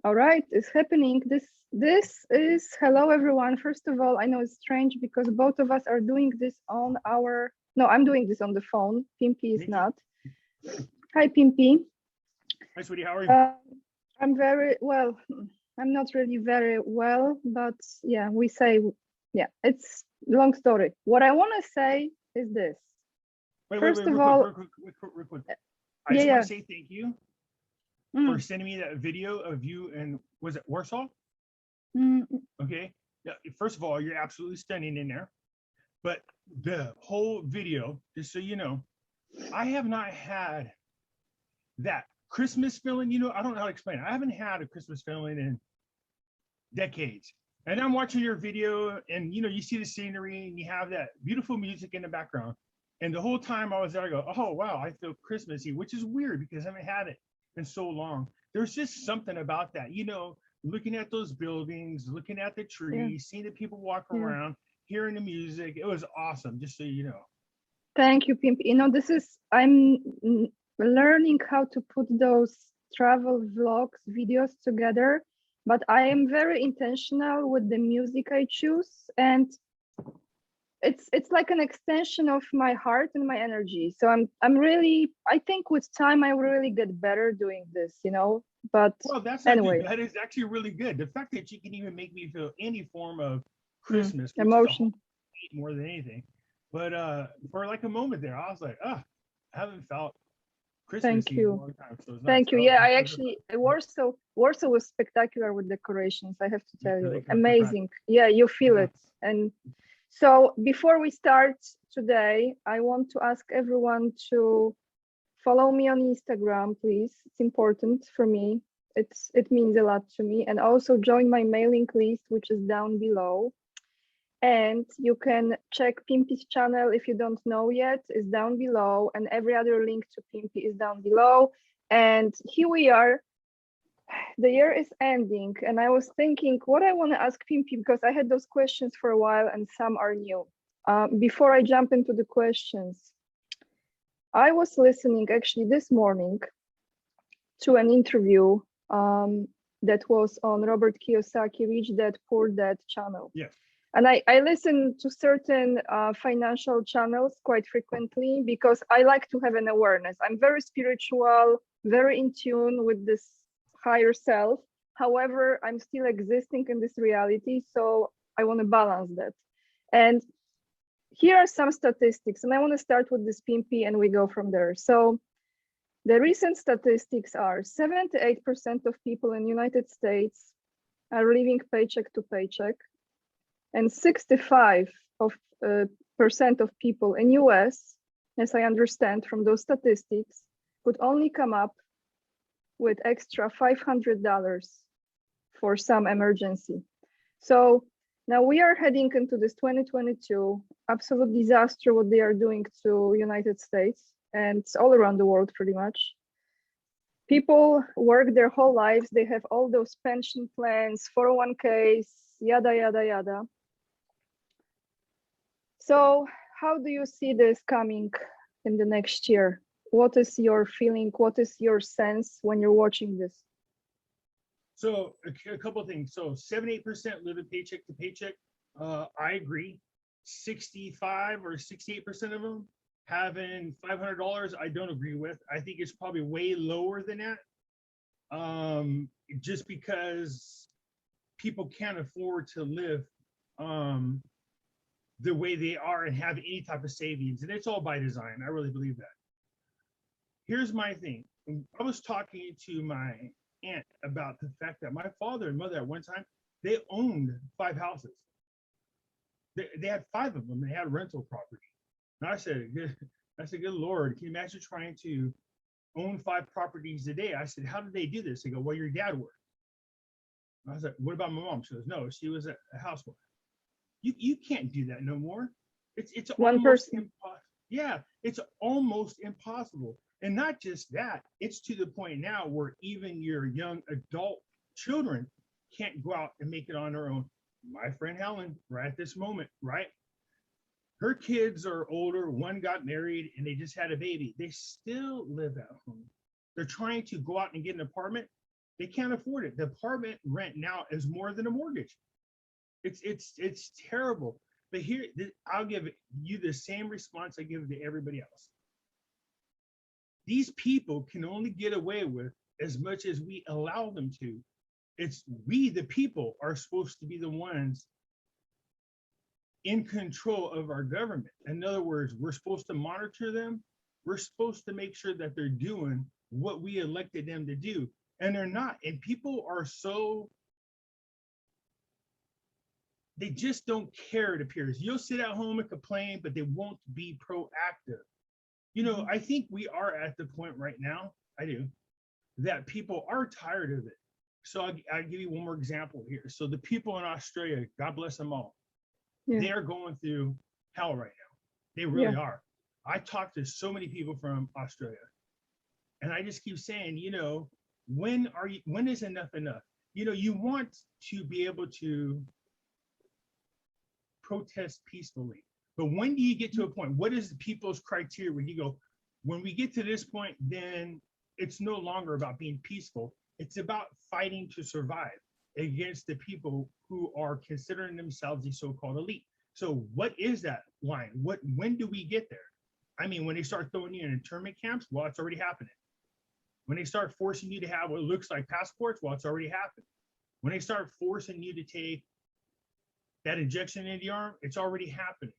All right, it's happening. This is hello everyone. First of all, I know it's strange because both of us are doing this on our no, I'm doing this on the phone. Pimpy is Nikki, not. Hi Pimpy. hi sweetie, how are you? Uh, I'm very well. I'm not really very well, but yeah, we say yeah, it's long story. What I want to say is this. Wait, First of real quick, all, real quick. I yeah, just want yeah. to say thank you for Mm, sending me that video of you and was it Warsaw? mm, Okay. Yeah, first of all, you're absolutely stunning in there. But the whole video, just so you know, I have not had that Christmas feeling. I don't know how to explain it. I haven't had a Christmas feeling in decades. And I'm watching your video, and you see the scenery, and you have that beautiful music in the background. And the whole time I was there, I go, oh wow, I feel Christmassy, which is weird because I haven't had it in so long. There's just something about that, looking at those buildings, looking at the yeah, trees, seeing the people walk yeah. around, hearing the music. It was awesome, just so you know. Thank you, Pimp. This is learning how to put those travel vlogs videos together, but I am very intentional with the music I choose, and it's like an extension of my heart and my energy. So I'm really I think with time I will really get better doing this. But Well, that's not too anyway, bad. It's actually really good. The fact that you can even make me feel any form of Christmas, which is a whole emotion. more than anything. But for like a moment there, I was like, I haven't felt Thank Christmassy in a you. long time. So it's nice. Thank you. Yeah, I actually Warsaw was spectacular with decorations, I have to tell you. Amazing. Yeah, you feel Yeah. it. And so before we start today, I want to ask everyone to follow me on Instagram, please. It's important for me. It means a lot to me. And also join my mailing list, which is down below. And you can check Pimpy's channel if you don't know yet, is down below, and every other link to Pimpy is down below. And here we are. The year is ending, and I was thinking what I want to ask Pimpy because I had those questions for a while and some are new. Before I jump into the questions, I was listening actually this morning to an interview that was on Robert Kiyosaki Rich Dad Poor Dad channel. Yes. And I listen to certain financial channels quite frequently because I like to have an awareness. I'm very spiritual, very in tune with this higher self. However, I'm still existing in this reality. So I want to balance that. And here are some statistics. And I want to start with this Pimpy and we go from there. So the recent statistics are 78% of people in the United States are living paycheck to paycheck. And 65% of people in US, as I understand from those statistics, could only come up with extra $500 for some emergency. So now we are heading into this 2022 absolute disaster what they are doing to United States and all around the world pretty much. People work their whole lives, they have all those pension plans, 401ks, yada, yada, yada. So how do you see this coming in the next year? What is your feeling? What is your sense when you're watching this? So a couple of things. So 78% living paycheck to paycheck. I agree. 65 or 68% of them having $500. I don't agree with. I think it's probably way lower than that. Just because people can't afford to live the way they are and have any type of savings, and it's all by design. I really believe that. Here's my thing. I was talking to my aunt about the fact that my father and mother at one time, they owned 5 houses. They had 5 of them. They had rental property. And I said, good Lord, can you imagine trying to own 5 properties a day? I said, how did they do this? They go, well, your dad worked. I was like, what about my mom? She goes, no, she was a housewife. You can't do that no more. It's One almost person. impossible. Yeah, it's almost impossible. And not just that, it's to the point now where even your young adult children can't go out and make it on their own. My friend Helen, right at this moment, right? Her kids are older. One got married and they just had a baby. They still live at home. They're trying to go out and get an apartment. They can't afford it. The apartment rent now is more than a mortgage. It's terrible. But here, I'll give you the same response I give to everybody else. These people can only get away with as much as we allow them to. It's we, the people, are supposed to be the ones in control of our government. In other words, we're supposed to monitor them. We're supposed to make sure that they're doing what we elected them to do. And they're not. And people are so, they just don't care, it appears. You'll sit at home and complain, but they won't be proactive. You know, I think we are at the point right now, I do, that people are tired of it. So I'll give you one more example here. So the people in Australia, God bless them all, they are going through hell right now. They really are. I talked to so many people from Australia, and I just keep saying, you know, when is enough enough? You know, you want to be able to protest peacefully, but when do you get to a point? What is the people's criteria where you go, when we get to this point, then it's no longer about being peaceful. It's about fighting to survive against the people who are considering themselves the so-called elite. So what is that line? When do we get there? I mean, when they start throwing you in internment camps, well, it's already happening. When they start forcing you to have what looks like passports, well, it's already happened. When they start forcing you to take that injection in the arm, it's already happening.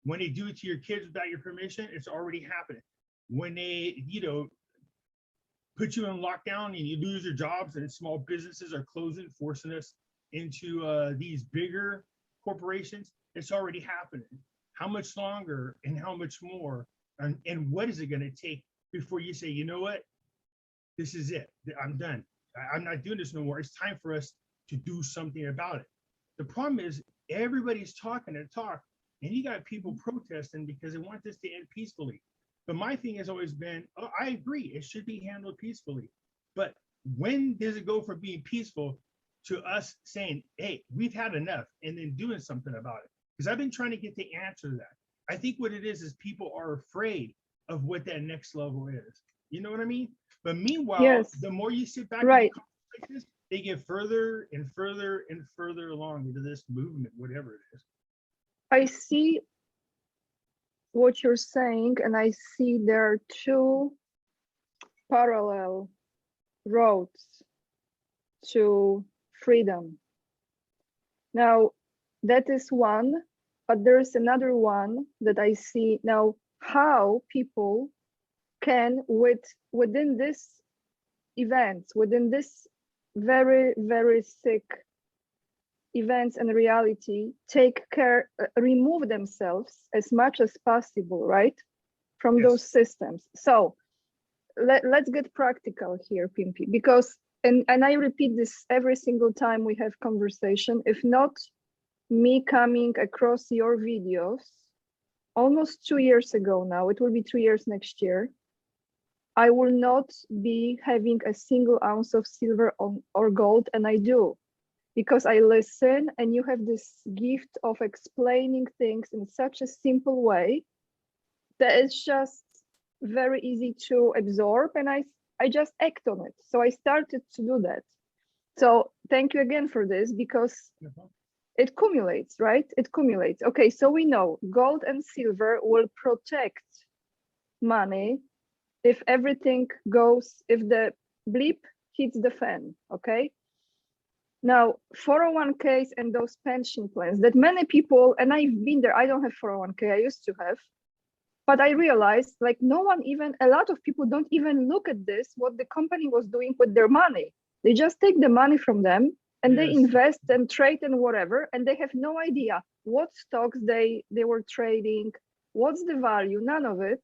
When they do it to your kids without your permission, it's already happening. When they, you know, put you in lockdown and you lose your jobs and small businesses are closing, forcing us into these bigger corporations, it's already happening. How much longer and how much more and what is it going to take before you say, you know what, this is it, I'm done, I'm not doing this no more, it's time for us to do something about it. The problem is everybody's talking and talk, and you got people protesting because they want this to end peacefully. But my thing has always been, oh, I agree, it should be handled peacefully. But when does it go from being peaceful to us saying, hey, we've had enough, and then doing something about it? Because I've been trying to get the answer to that. I think what it is people are afraid of what that next level is. You know what I mean? But meanwhile, the more you sit back and like this, they get further and further and further along into this movement, whatever it is. I see what you're saying, and I see there are two parallel roads to freedom. Now, that is one, but there's another one that I see now, how people can, within this events, within this very, very sick events and reality, take care, remove themselves as much as possible, right, from those systems. So let's get practical here, Pimpy, because, and I repeat this every single time we have conversation, if not me coming across your videos almost 2 years ago now, it will be 3 years next year, I will not be having a single ounce of silver or gold, and I do, because I listen, and you have this gift of explaining things in such a simple way that it's just very easy to absorb, and I just act on it. So I started to do that. So thank you again for this, because it accumulates, right? It accumulates. Okay, so we know gold and silver will protect money if everything goes, if the bleep hits the fan, okay? Now, 401ks and those pension plans that many people, and I've been there, I don't have 401k, I used to have, but I realized like no one even, a lot of people don't even look at this, what the company was doing with their money. They just take the money from them and they invest and trade and whatever, and they have no idea what stocks they were trading, what's the value, none of it.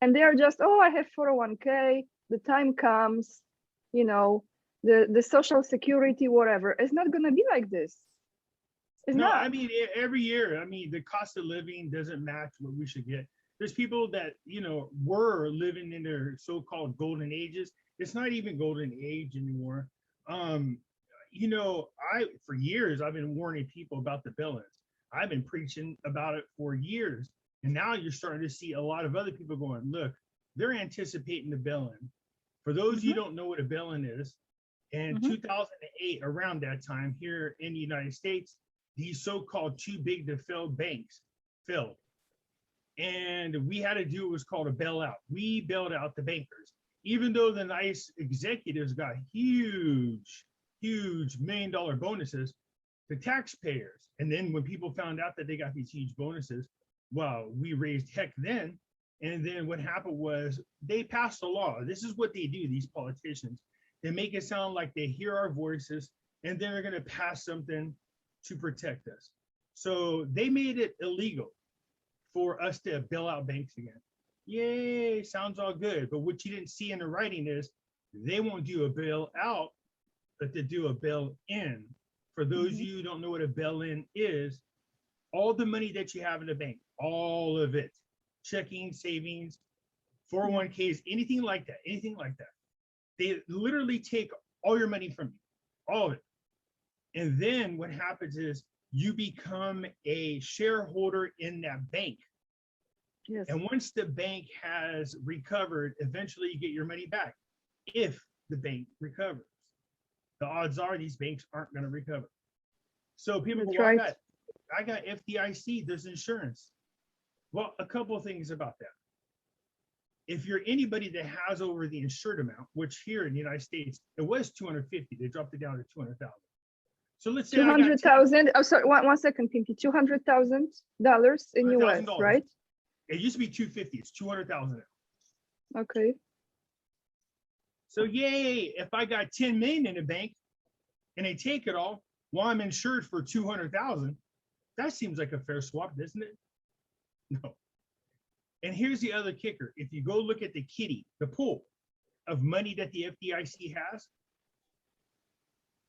And they are just, oh, I have 401k, the time comes, you know, the social security, whatever. It's not going to be like this. It's not. I mean, every year, I mean, the cost of living doesn't match what we should get. There's people that, you know, were living in their so-called golden ages. It's not even golden age anymore. You know, for years, I've been warning people about the billings. I've been preaching about it for years. And now you're starting to see a lot of other people going, look, they're anticipating the billing. For those of you who don't know what a billing is, In 2008, around that time here in the United States, these so-called too big to fail banks failed. And we had to do what was called a bailout. We bailed out the bankers, even though the nice executives got huge $1 million bonuses, the taxpayers. And then when people found out that they got these huge bonuses, well, we raised heck then. And then what happened was they passed a law. This is what they do, these politicians. They make it sound like they hear our voices and they're going to pass something to protect us. So they made it illegal for us to bail out banks again. Yay, sounds all good. But what you didn't see in the writing is they won't do a bail out, but they do a bail in. For those of you who don't know what a bail in is, all the money that you have in the bank, all of it, checking, savings, 401ks, anything like that, they literally take all your money from you, all of it. And then what happens is you become a shareholder in that bank. Yes. And once the bank has recovered, eventually you get your money back if the bank recovers. The odds are these banks aren't going to recover. So people go, right. I got FDIC, there's insurance. Well, a couple of things about that. If you're anybody that has over the insured amount, which here in the United States, it was 250, they dropped it down to 200,000. So let's say 200,000. Oh, sorry, one second, Pimpy. $200,000 in US, right? It used to be 250. It's 200,000 now. Okay. So yay! If I got 10 million in the bank, and they take it all, while I'm insured for 200,000, that seems like a fair swap, doesn't it? No. And here's the other kicker: if you go look at the kitty, the pool of money that the FDIC has,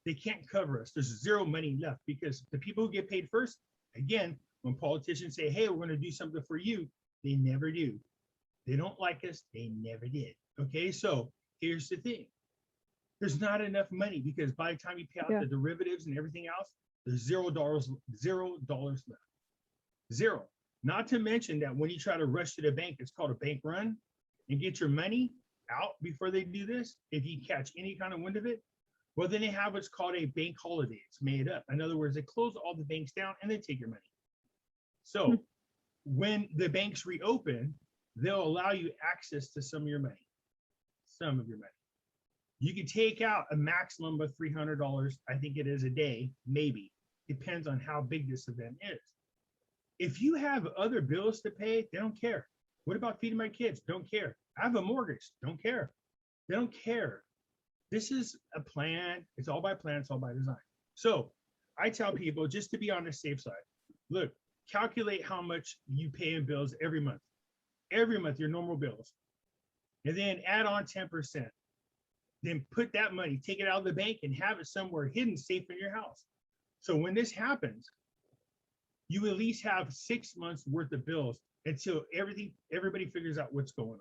they can't cover us. There's zero money left because the people who get paid first, again, when politicians say, hey, we're going to do something for you, they never do. They don't like us. They never did. Okay, so here's the thing. There's not enough money because by the time you pay out the derivatives and everything else, there's $0 left. Zero. Not to mention that when you try to rush to the bank, it's called a bank run, and get your money out before they do this, if you catch any kind of wind of it, well, then they have what's called a bank holiday. It's made up. In other words, they close all the banks down and they take your money. So when the banks reopen, they'll allow you access to some of your money. Some of your money. You can take out a maximum of $300, I think it is a day, maybe. Depends on how big this event is. If you have other bills to pay, they don't care. What about feeding my kids? Don't care. I have a mortgage. Don't care. They don't care. This is a plan. It's all by plan. It's all by design. So I tell people just to be on the safe side. Look, calculate how much you pay in bills every month. Every month, your normal bills. And then add on 10%. Then put that money, take it out of the bank and have it somewhere hidden, safe in your house. So when this happens, you at least have 6 months worth of bills until everybody figures out what's going on.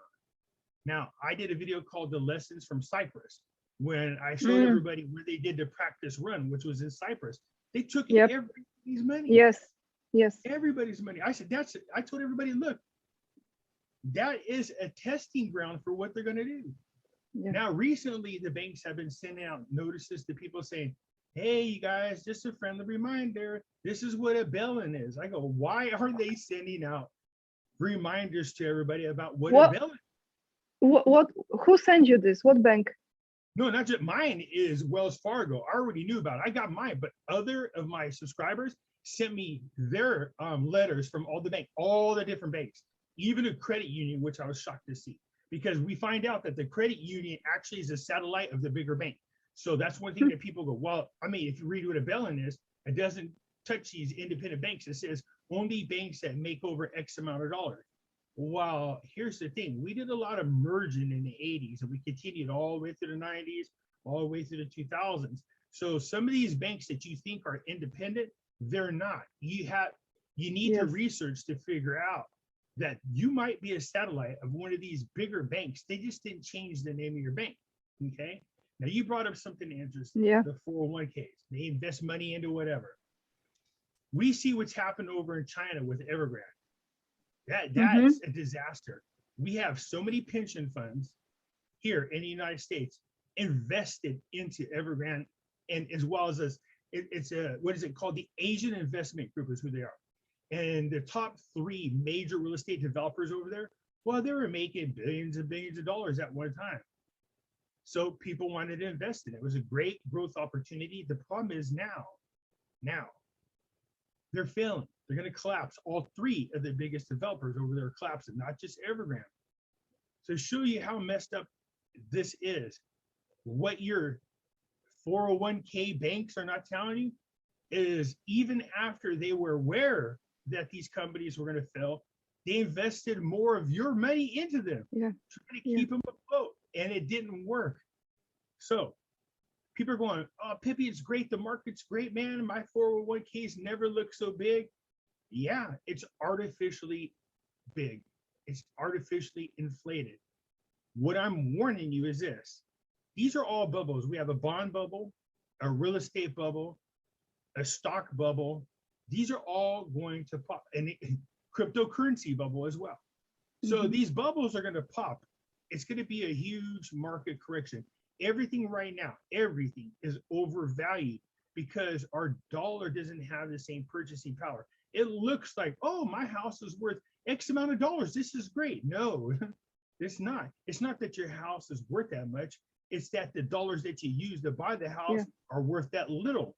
Now, I did a video called The Lessons from Cyprus when I showed everybody where they did the practice run, which was in Cyprus. They took everybody's money. Yes. Everybody's money. I said, that's it. I told everybody, look, that is a testing ground for what they're going to do. Yeah. Now, recently, the banks have been sending out notices to people saying, hey, you guys, just a friendly reminder, this is what a bail-in is. I go, why are they sending out reminders to everybody about what a bail-in? Who sent you this? What bank? No, not just mine is Wells Fargo. I already knew about it. I got mine, but other of my subscribers sent me their letters from all the different banks, even a credit union, which I was shocked to see, because we find out that the credit union actually is a satellite of the bigger bank. So that's one thing that people go, well, I mean, if you read what a bail-in is, it doesn't touch these independent banks. It says only banks that make over X amount of dollars. Well, here's the thing. We did a lot of merging in the 80s, and we continued all the way through the 90s, all the way through the 2000s. So some of these banks that you think are independent, they're not. You need to research to figure out that you might be a satellite of one of these bigger banks. They just didn't change the name of your bank, okay? Now, you brought up something interesting, the 401ks. They invest money into whatever. We see what's happened over in China with Evergrande. That is a disaster. We have so many pension funds here in the United States invested into Evergrande, and as well as this, it's a, what is it called? The Asian Investment Group is who they are. And the top 3 major real estate developers over there, well, they were making billions and billions of dollars at one time. So people wanted to invest in it. It was a great growth opportunity. The problem is now they're failing. They're going to collapse. All 3 of the biggest developers over there are collapsing, not just Evergrande. So show you how messed up this is. What your 401k banks are not telling you is even after they were aware that these companies were going to fail, they invested more of your money into them, trying to keep them afloat, and it didn't work. So people are going, oh, Pimpy, it's great. The market's great, man. My 401ks never look so big. Yeah, it's artificially big. It's artificially inflated. What I'm warning you is this. These are all bubbles. We have a bond bubble, a real estate bubble, a stock bubble. These are all going to pop, and cryptocurrency bubble as well. So these bubbles are going to pop. It's going to be a huge market correction. Everything right now, everything is overvalued because our dollar doesn't have the same purchasing power. It looks like, oh, my house is worth X amount of dollars. This is great. No, it's not. It's not that your house is worth that much. It's that the dollars that you use to buy the house are worth that little.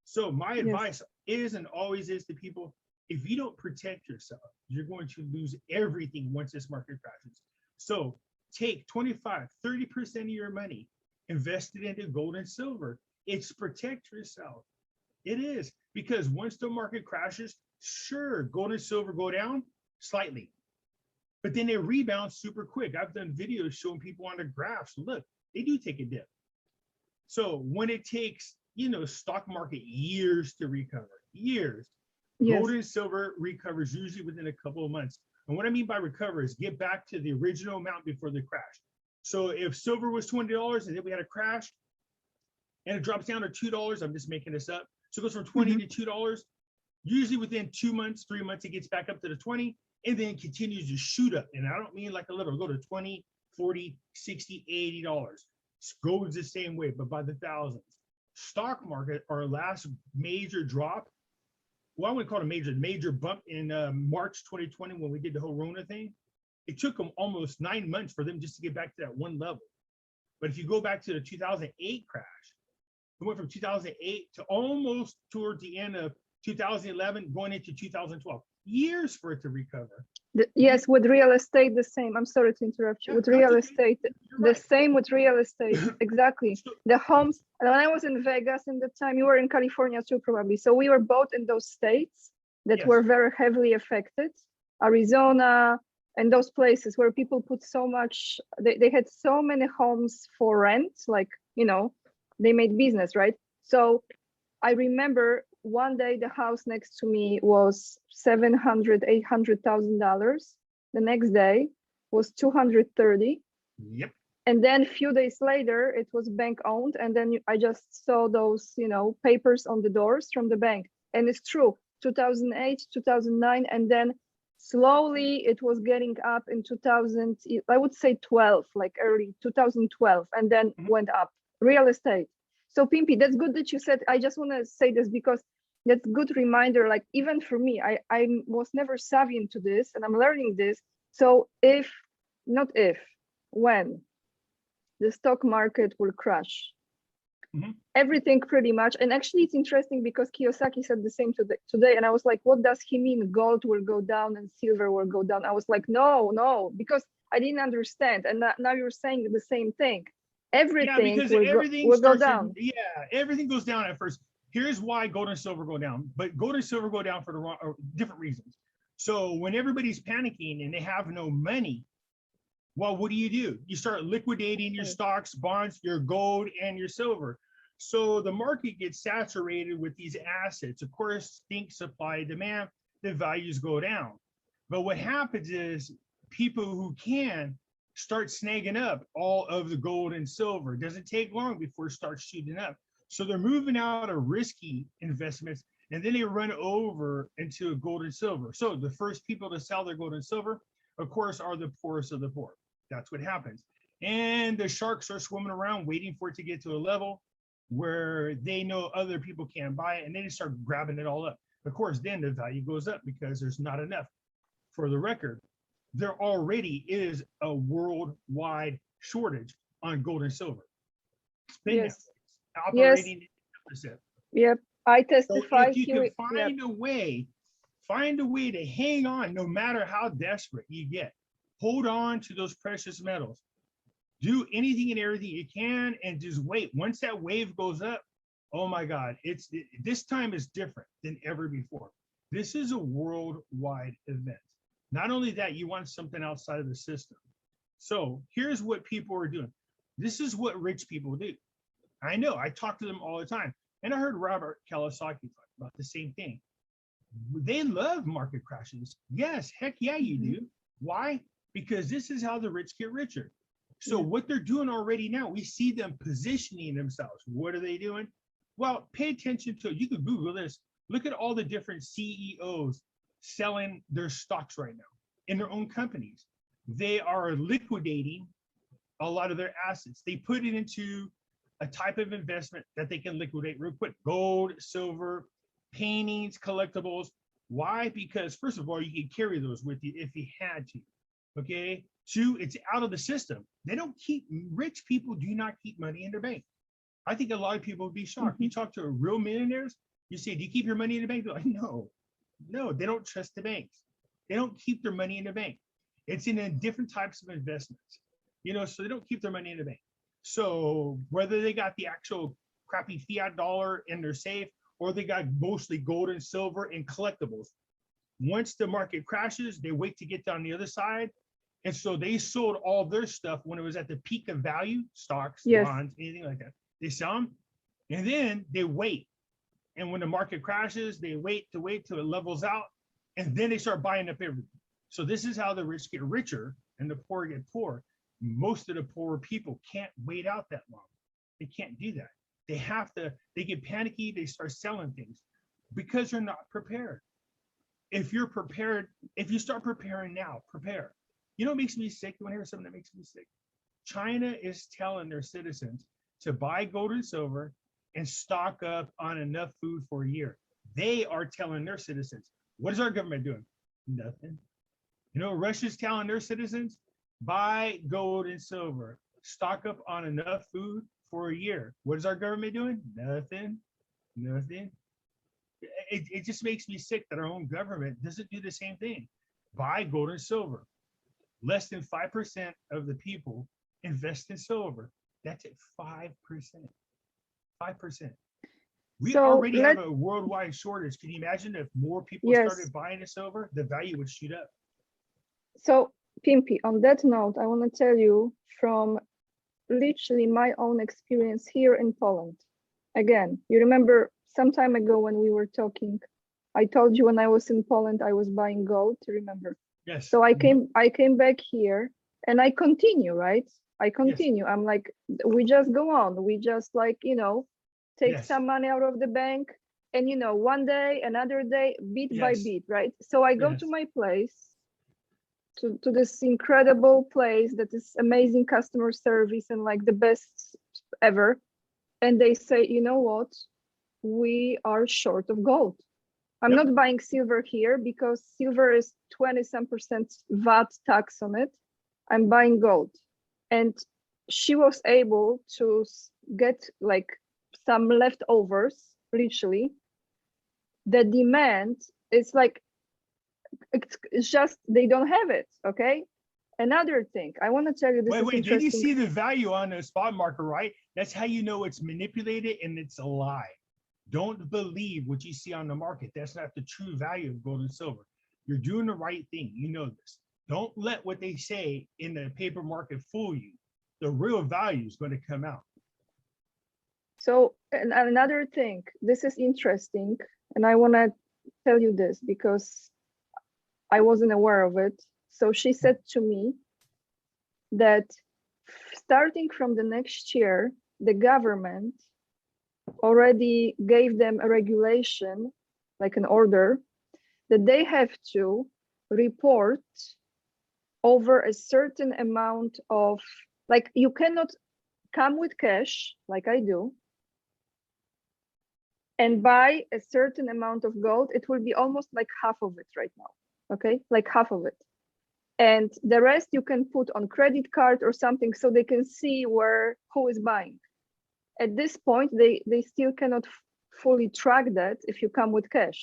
So my advice is and always is to people, if you don't protect yourself, you're going to lose everything once this market crashes. So take 25, 30% of your money, invest it into gold and silver. It's protect yourself. It is, because once the market crashes, sure, gold and silver go down slightly, but then they rebound super quick. I've done videos showing people on the graphs, look, they do take a dip. So when it takes, you know, stock market years to recover, years, gold and silver recovers usually within a couple of months. And what I mean by recover is get back to the original amount before the crash. So if silver was $20 and then we had a crash and it drops down to $2, I'm just making this up. So it goes from 20 to $2, usually within 2 months, 3 months, it gets back up to the 20 and then continues to shoot up. And I don't mean like a little, go to 20, 40, 60, $80. Gold is the same way, but by the thousands. Stock market, our last major drop, well, I wouldn't call it a major bump in March 2020 when we did the whole RONA thing. It took them almost 9 months for them just to get back to that one level. But if you go back to the 2008 crash, it went from 2008 to almost toward the end of 2011, going into 2012. Years for it to recover. Yes, with real estate, the same. I'm sorry to interrupt you. With real estate, the same with real estate. Exactly. The homes. And when I was in Vegas in the time, you were in California too, probably. So we were both in those states that were very heavily affected. Arizona and those places where people put so much, they had so many homes for rent, like, you know, they made business, right? So I remember one day the house next to me was $700,000, $800,000. The next day was 230. Yep. And then a few days later, it was bank owned. And then I just saw those, you know, papers on the doors from the bank. And it's true, 2008, 2009. And then slowly it was getting up in 2000, I would say 12, like early 2012, and then went up. Real estate. So Pimpy, that's good that you said, I just want to say this because that's good reminder. Like even for me, I was never savvy into this and I'm learning this. So when the stock market will crash, everything pretty much. And actually it's interesting because Kiyosaki said the same today. And I was like, what does he mean? Gold will go down and silver will go down. I was like, no, because I didn't understand. And now you're saying the same thing. Everything will go down. Everything goes down at first. Here's why gold and silver go down, but gold and silver go down for the wrong, or different reasons. So when everybody's panicking and they have no money, well, what do? You start liquidating your stocks, bonds, your gold, and your silver. So the market gets saturated with these assets. Of course, think supply, demand, the values go down. But what happens is people who can start snagging up all of the gold and silver. It doesn't take long before it starts shooting up. So they're moving out of risky investments and then they run over into gold and silver. So the first people to sell their gold and silver, of course, are the poorest of the poor. That's what happens. and the sharks are swimming around waiting for it to get to a level where they know other people can't buy it, and they just start grabbing it all up. Of course, then the value goes up because there's not enough. For the record, there already is a worldwide shortage on gold and silver. It's been Yes. operating in deficit. Yep. I So testify if you here. can find a way to hang on, no matter how desperate you get, hold on to those precious metals. Do anything and everything you can, and just wait. Once that wave goes up, oh my God, this time is different than ever before. This is a worldwide event. Not only that, you want something outside of the system. So here's what people are doing. This is what rich people do. I know, I talk to them all the time. And I heard Robert Kiyosaki talk about the same thing. They love market crashes. Yes, heck yeah, you do. Why? Because this is how the rich get richer. So what they're doing already now, we see them positioning themselves. What are they doing? Well, pay attention to it. You can Google this. Look at all the different CEOs selling their stocks right now in their own companies. They are liquidating a lot of their assets. They put it into a type of investment that they can liquidate real quick. Gold, silver, paintings, collectibles. Why? Because first of all, you can carry those with you if you had to. Okay. 2, it's out of the system. They don't keep, rich people do not keep money in their bank. I think a lot of people would be shocked. You talk to real millionaires, you say, do you keep your money in the bank? They're like, no, they don't trust the banks. They don't keep their money in the bank. It's in different types of investments, so they don't keep their money in the bank. So whether they got the actual crappy fiat dollar in their safe, or they got mostly gold and silver and collectibles, once the market crashes, they wait to get down the other side. And so they sold all their stuff when it was at the peak of value, stocks, bonds, anything like that. They sell them, and then they wait. And when the market crashes, they wait till it levels out, and then they start buying up everything. So this is how the rich get richer and the poor get poor. Most of the poorer people can't wait out that long. They can't do that. They get panicky, they start selling things because they're not prepared. If you're prepared, if you start preparing now, prepare. You know what makes me sick? You want to hear something that makes me sick? China is telling their citizens to buy gold and silver and stock up on enough food for a year. They are telling their citizens. What is our government doing? Nothing. Russia's telling their citizens, buy gold and silver, stock up on enough food for a year. What is our government doing? Nothing. It just makes me sick that our own government doesn't do the same thing. Buy gold and silver. Less than 5% of the people invest in silver. That's at 5%. 5%. We already have a worldwide shortage. Can you imagine if more people started buying the silver, the value would shoot up? So, Pimpy, on that note, I want to tell you from literally my own experience here in Poland. Again, you remember some time ago when we were talking, I told you when I was in Poland, I was buying gold, remember? Yes. So I came back here and I continue, right? I continue. Yes. I'm like, we just go on. We just take some money out of the bank and, one day, another day, bit by bit, right? So I go to my place, to this incredible place that is amazing customer service and like the best ever. And they say, you know what? We are short of gold. I'm not buying silver here because silver is 20-some% VAT tax on it. I'm buying gold. And she was able to get like some leftovers, literally. The demand is like, it's just, they don't have it, okay? Another thing, I want to tell you this. Wait, did you see the value on the spot market, right? That's how you know it's manipulated and it's a lie. Don't believe what you see on the market. That's not the true value of gold and silver. You're doing the right thing. You know this. Don't let what they say in the paper market fool you. The real value is going to come out. So another thing, this is interesting, and I want to tell you this because I wasn't aware of it. So she said to me that starting from the next year, the government already gave them a regulation, like an order, that they have to report over a certain amount of, Like you cannot come with cash like I do and buy a certain amount of gold. It will be almost like half of it right now. Okay, like half of it. And the rest you can put on credit card or something so they can see who is buying. At this point, they still cannot fully track that if you come with cash.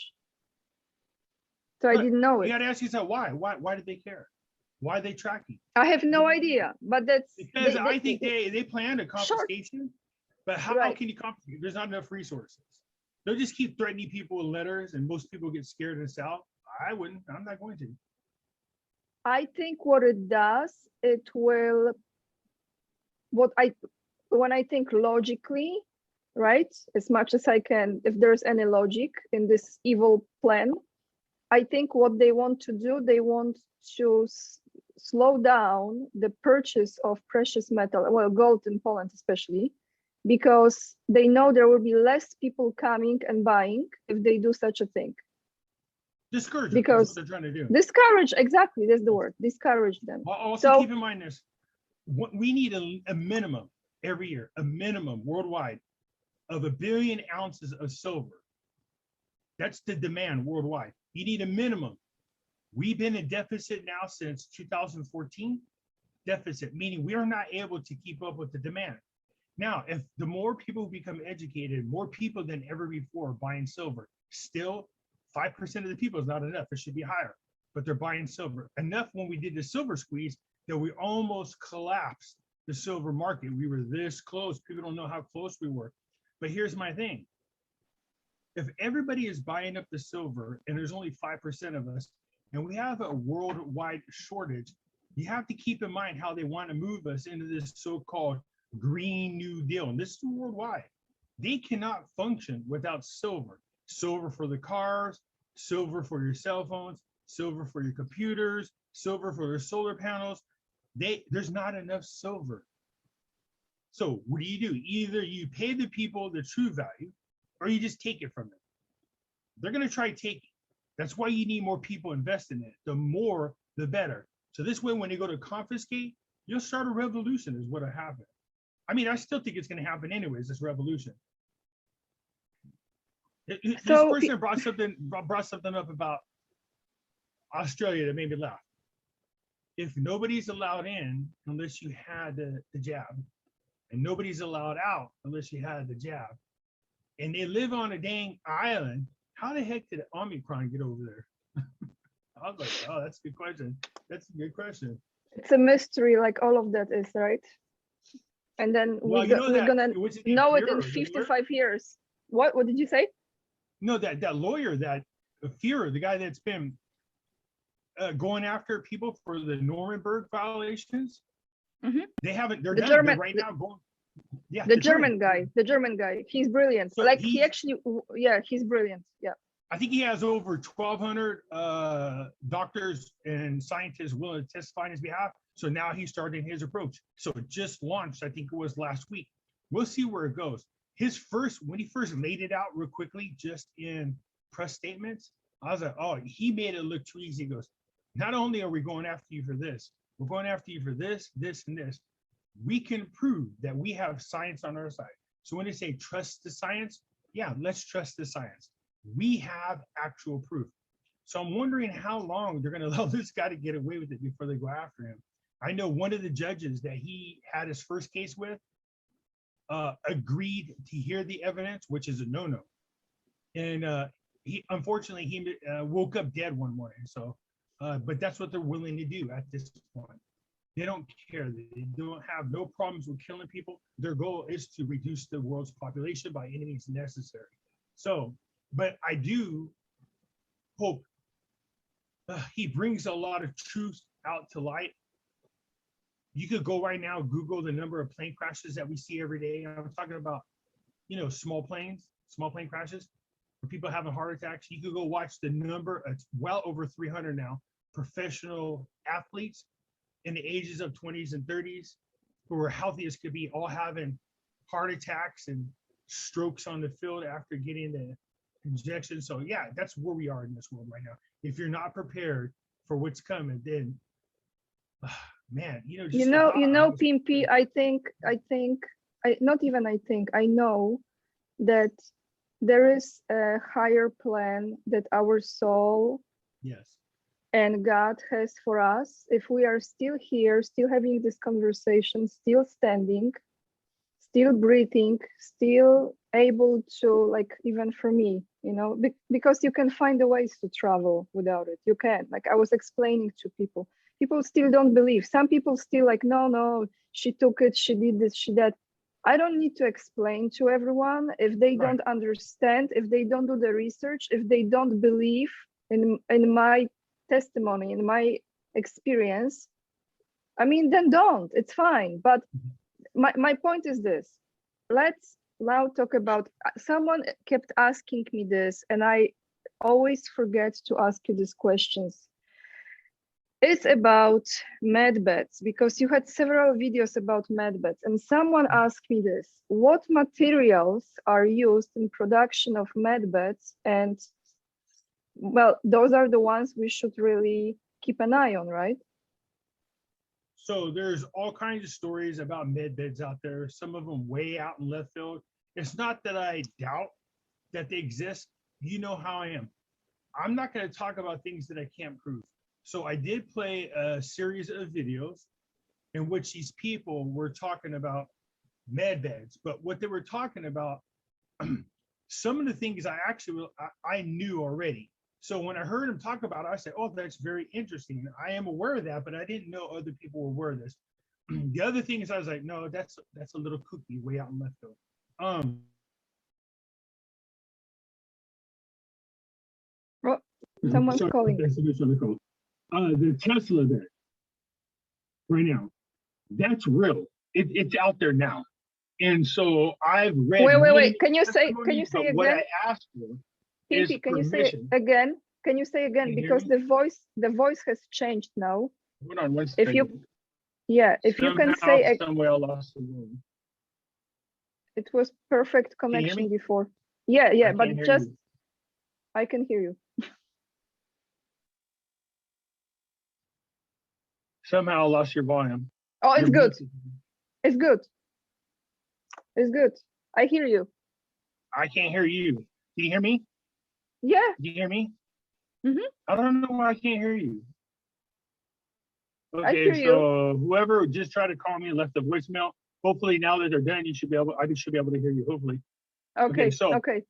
So I didn't know it. You got to ask yourself why. Why did they care? Why are they tracking? I have no idea, but that's because I think they planned a confiscation, but how can you confiscate? There's not enough resources. They'll just keep threatening people with letters, and most people get scared and sell. I wouldn't. I'm not going to. I think what it does, it will. When I think logically, right? As much as I can, if there's any logic in this evil plan, I think what they want to do, they want to slow down the purchase of precious metal, well, gold in Poland especially, because they know there will be less people coming and buying if they do such a thing. Discourage because them. That's what they're trying to do. Discourage, exactly, that's the word. Discourage them. Well, also keep in mind this: we need a minimum every year, a minimum worldwide of 1 billion ounces of silver. That's the demand worldwide. You need a minimum. We've been in deficit now since 2014. Deficit, meaning we are not able to keep up with the demand. Now, if the more people become educated, more people than ever before buying silver, still 5% of the people is not enough. It should be higher, but they're buying silver. Enough when we did the silver squeeze that we almost collapsed the silver market. We were this close. People don't know how close we were. But here's my thing. If everybody is buying up the silver and there's only 5% of us, and we have a worldwide shortage, you have to keep in mind how they want to move us into this so-called Green New Deal. And this is worldwide. They cannot function without silver. Silver for the cars, silver for your cell phones, silver for your computers, silver for your solar panels. There's not enough silver. So what do? Either you pay the people the true value, or you just take it from them. They're going to try taking. That's why you need more people investing in it. The more, the better. So this way, when they go to confiscate, you'll start a revolution is what'll happen. I mean, I still think it's going to happen anyways, this revolution. This person brought something up about Australia that made me laugh. If nobody's allowed in unless you had the jab, and nobody's allowed out unless you had the jab, and they live on a dang island, how the heck did Omicron get over there? I was like, oh, that's a good question. That's a good question. It's a mystery, like all of that is, right? And then we're gonna know it in 55 years. What did you say? No, that lawyer, that Führer, the guy that's been going after people for the Nuremberg violations. Mm-hmm. They haven't. They're done. They're right now going. Yeah, the German guy. He's brilliant. So like he's brilliant. Yeah. I think he has over 1,200 doctors and scientists willing to testify on his behalf. So now he's starting his approach. So it just launched, I think it was last week. We'll see where it goes. When he first laid it out real quickly, just in press statements, I was like, oh, he made it look too easy. He goes, not only are we going after you for this, we're going after you for this, this, and this. We can prove that we have science on our side. So when they say trust the science, yeah, let's trust the science. We have actual proof. So I'm wondering how long they're going to allow this guy to get away with it before they go after him. I know one of the judges that he had his first case with agreed to hear the evidence, which is a no-no. And he unfortunately woke up dead one morning. So, but that's what they're willing to do at this point. They don't care. They don't have no problems with killing people. Their goal is to reduce the world's population by any means necessary. So, but I do hope he brings a lot of truth out to light. You could go right now, Google the number of plane crashes that we see every day. I'm talking about, small plane crashes, where people having heart attacks. You could go watch the number. It's well over 300 now. Professional athletes in the ages of 20s and 30s who are healthy as could be, all having heart attacks and strokes on the field after getting the injection. So yeah, that's where we are in this world right now. If you're not prepared for what's coming, then man, you know, You just know, the thought, Pimpy, I know that there is a higher plan that our soul yes, and God has for us. If we are still here, still having this conversation, still standing, still breathing, still able to, like, even for me, you know, because you can find the ways to travel without it. You can, like I was explaining to people. People still don't believe. Some people still like, no, she took it, she did this, she that. I don't need to explain to everyone if they right. don't understand, if they don't do the research, if they don't believe in my testimony, in my experience. I mean, then don't. It's fine. But my point is this. Let's now talk about, someone kept asking me this, and I always forget to ask you these questions. It's about medbeds, because you had several videos about medbeds, and someone asked me this: what materials are used in production of medbeds? And well, those are the ones we should really keep an eye on, right? So there's all kinds of stories about med beds out there, some of them way out in left field. It's not that I doubt that they exist. You know how I am. I'm not going to talk about things that I can't prove. So I did play a series of videos in which these people were talking about med beds, but what they were talking about, some of the things I knew already. So when I heard him talk about it, I said, oh, that's very interesting. I am aware of that, but I didn't know other people were aware of this. The other thing is I was like, no, that's a little kooky way out in left field. Oh, someone's Sorry, calling. The Tesla bed right now, that's real. It's out there now. And so I've read. Wait. Can you say again? What I asked for is Pimpy, can you say permission. again? Can you say again? Can you Because hear the voice has changed now. Hold on one If second. you can say, somewhere I lost the room. it was perfect Can you hear connection me? before. Yeah, I but can't hear just you. I can hear you. Somehow I lost your volume. Oh, it's Your good. music. It's good. It's good. I hear you. I can't hear you. Can you hear me? Yeah. Can you hear me? Mhm. I don't know why I can't hear you. Okay, I hear so whoever just tried to call me and left a voicemail, hopefully now that they're done, I should be able to hear you, hopefully. Okay. So Okay.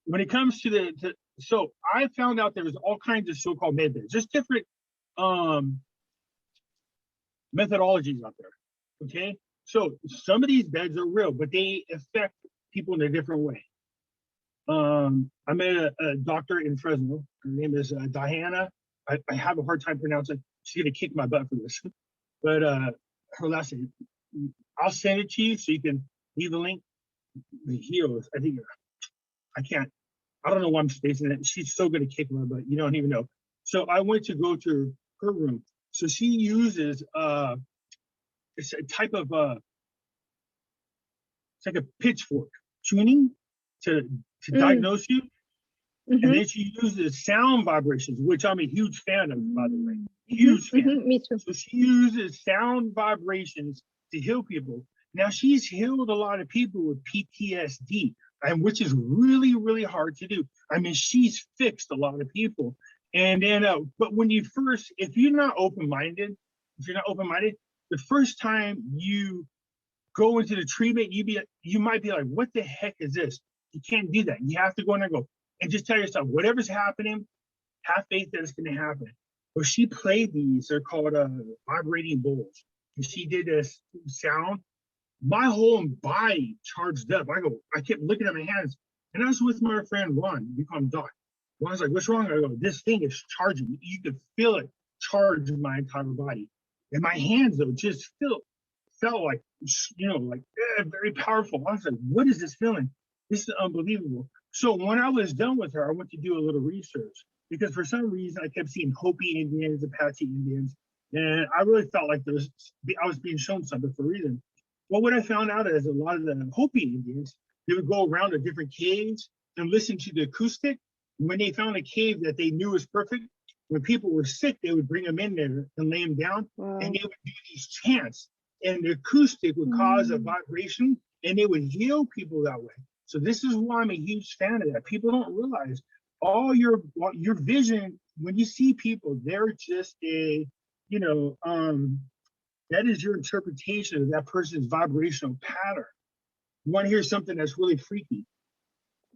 when it comes to so I found out there's all kinds of so-called med beds, just different methodologies out there. Okay, so some of these beds are real, but they affect people in a different way. I met a doctor in Fresno. Her name is Diana. I have a hard time pronouncing. She's gonna kick my butt for this, but her last name. I'll send it to you so you can leave the link. The heels. I think I can't. I don't know why I'm spacing it. She's so gonna kick my butt. You don't even know. So I went to go to her room. So she uses it's a type of it's like a pitchfork tuning to diagnose you. And then she uses sound vibrations, which I'm a huge fan of, by the way. Huge fan. Me too. So she uses sound vibrations to heal people. Now she's healed a lot of people with PTSD, and which is really, really hard to do. I mean, she's fixed a lot of people. And then, but when you first, if you're not open-minded, the first time you go into the treatment, you might be like, what the heck is this? You can't do that. You have to go in there and go, and just tell yourself, whatever's happening, have faith that it's going to happen. Well, she played these. They're called vibrating bowls. And she did this sound. My whole body charged up. I kept looking at my hands. And I was with my friend Ron. We call him Doc. Ron's like, what's wrong? I go, this thing is charging. You could feel it charge my entire body. And my hands, though, just felt like, very powerful. I was like, what is this feeling? This is unbelievable. So when I was done with her, I went to do a little research because for some reason I kept seeing Hopi Indians, Apache Indians, and I really felt like I was being shown something for a reason. Well, what I found out is a lot of the Hopi Indians, they would go around to different caves and listen to the acoustic. When they found a cave that they knew was perfect, when people were sick, they would bring them in there and lay them down, Wow. and they would do these chants, and the acoustic would cause a vibration, and they would heal people that way. So this is why I'm a huge fan of that. People don't realize all your vision when you see people, they're just a, you know, that is your interpretation of that person's vibrational pattern. You want to hear something that's really freaky?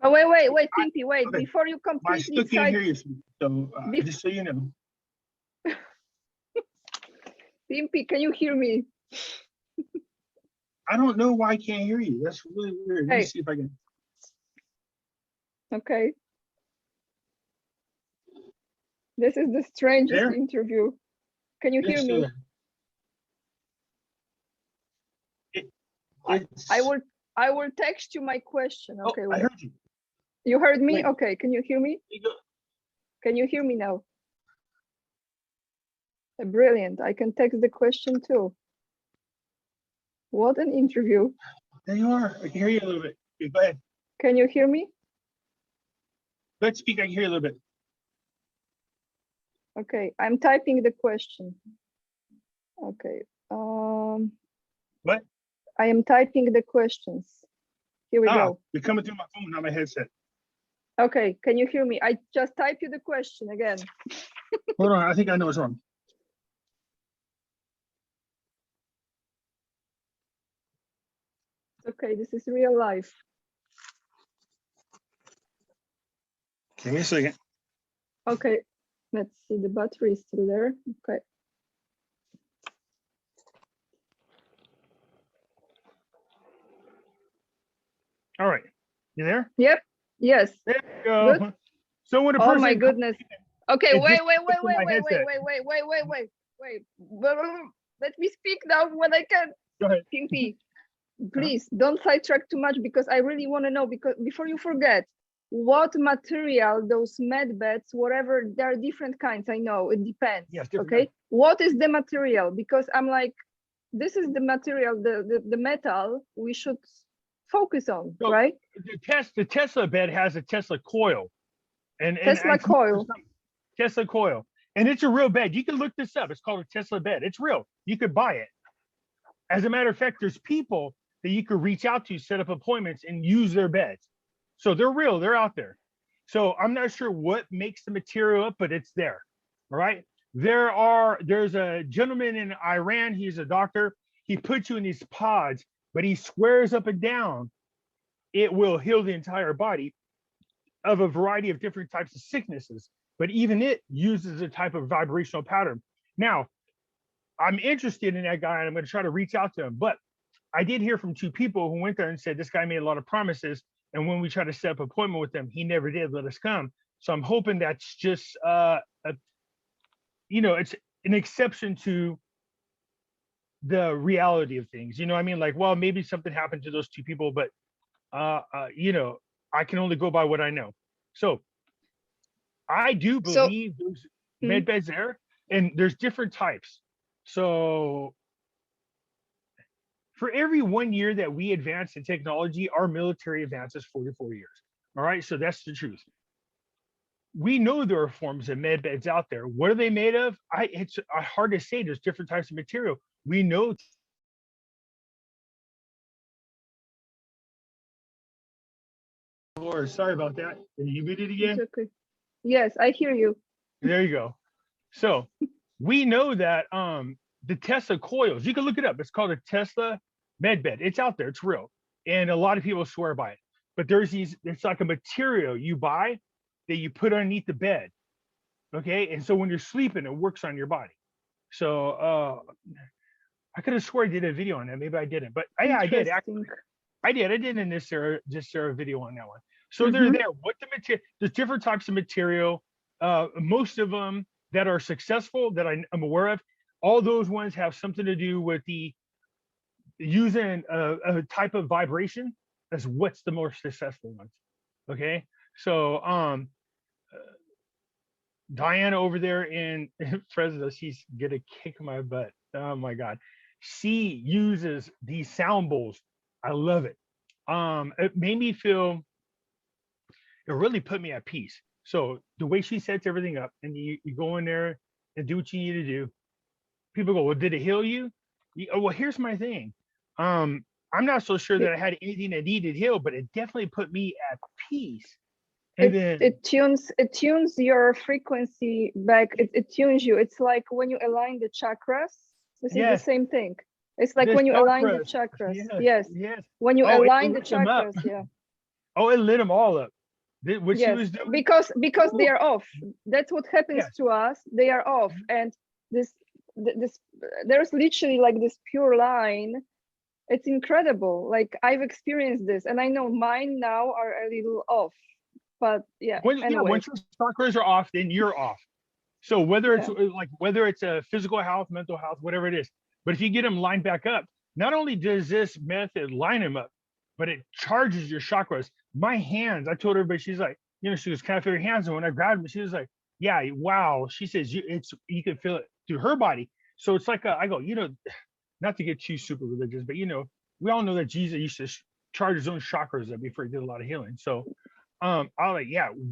Oh, wait, Pimpy, wait. Okay. Before you I still completely can't hear you, so just so you know. Pimpy, can you hear me? I don't know why I can't hear you. That's really weird. Let me see if I can. Okay. This is the strangest interview. Can you hear me? I will text you my question. Okay. I heard you. You heard me? Wait. Okay. Can you hear me? Can you hear me now? Brilliant. I can text the question too. What an interview. There you are. I can hear you a little bit. Okay, go ahead. Can you hear me? Let's speak. I can hear you a little bit. Okay. I'm typing the question. Okay. What? I am typing the questions. Here we go. You're coming through my phone, not my headset. Okay. Can you hear me? I just typed you the question again. Hold on. I think I know what's wrong. Okay. This is real life. Give me a second. Okay. Let's see. The battery is still there. Okay. All right. You there? Yep. Yes. There you go. Good. So when a Oh person, my goodness. Okay, wait. Let me speak now when I can. Go ahead. Pimpy, please don't sidetrack too much because I really want to know, because before you forget, what material those med beds, whatever, there are different kinds. I know it depends. Yes, okay. What is the material? Because I'm like, this is the material, the metal we should focus on, So, right? The Tesla bed has a Tesla coil. And Tesla coil. Tesla coil. And it's a real bed. You can look this up. It's called a Tesla bed. It's real. You could buy it. As a matter of fact, there's people that you could reach out to, set up appointments, and use their beds. So they're real. They're out there. So I'm not sure what makes the material up, but it's there. All right. There's a gentleman in Iran. He's a doctor. He puts you in these pods, but he squares up and down. It will heal the entire body of a variety of different types of sicknesses. But even it uses a type of vibrational pattern. Now, I'm interested in that guy, and I'm going to try to reach out to him. But I did hear from two people who went there and said this guy made a lot of promises. And when we tried to set up an appointment with him, he never did let us come. So I'm hoping that's just, it's an exception to the reality of things. You know what I mean? Like, well, maybe something happened to those two people, but, I can only go by what I know. So I do believe there's med beds there, and there's different types. So for every 1 year that we advance in technology, our military advances 44 years. All right. So that's the truth. We know there are forms of med beds out there. What are they made of? It's hard to say. There's different types of material. We know. Lord, sorry about that. Are you muted again? It's okay. Yes, I hear you. There you go. So we know that the Tesla coils, you can look it up. It's called a Tesla med bed. It's out there. It's real. And a lot of people swear by it. But it's like a material you buy that you put underneath the bed. Okay. And so when you're sleeping, it works on your body. So I could have swore I did a video on that. Maybe I didn't. But yeah, I did. Actually, I did in this Sarah video on that one. So they're there. What the material? There's different types of material. Most of them that are successful that I'm aware of, all those ones have something to do with the using a type of vibration as what's the more successful ones. Okay, so Diana over there in Fresno, she's gonna kick my butt. Oh my God, she uses these sound bowls. I love it. It made me feel. It really put me at peace. So the way she sets everything up, and you go in there and do what you need to do. People go, well, did it heal you? Oh, well, here's my thing. I'm not so sure that I had anything that needed healed, but it definitely put me at peace. And then it tunes your frequency back. It tunes you. It's like when you align the chakras. This is the same thing. It's like when you align the chakras. Yes. When you align the chakras, yeah. Oh, it lit them all up. What she was doing? Because they are off. That's what happens to us. They are off, and this there's literally like this pure line. It's incredible. Like I've experienced this, and I know mine now are a little off. But anyway. Once your chakras are off, then you're off. So whether it's a physical health, mental health, whatever it is, but if you get them lined back up, not only does this method line them up, but it charges your chakras. My hands, I told everybody, she's like, she was kind of feel your hands, and when I grabbed them, she was like, yeah, wow. She says you can feel it through her body. So it's like I go, not to get too super religious, but we all know that Jesus used to charge his own chakras up before he did a lot of healing. So I was like,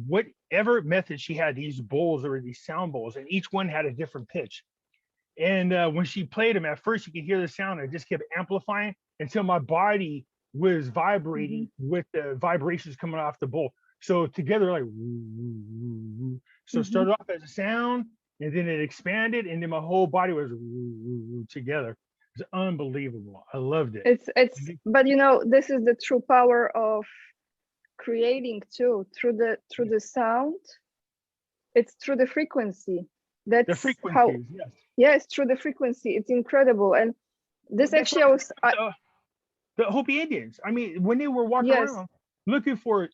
whatever method she had, these bowls or these sound bowls, and each one had a different pitch. And when she played them, at first you could hear the sound. I just kept amplifying until my body was vibrating with the vibrations coming off the bowl. So together, like, so it started off as a sound, and then it expanded, and then my whole body was together. It's unbelievable. I loved it. But this is the true power of creating too, through the sound. It's through the frequency. That's the frequency. How yes, through the frequency. It's incredible. And this actually the Hopi Indians, I mean, when they were walking around looking for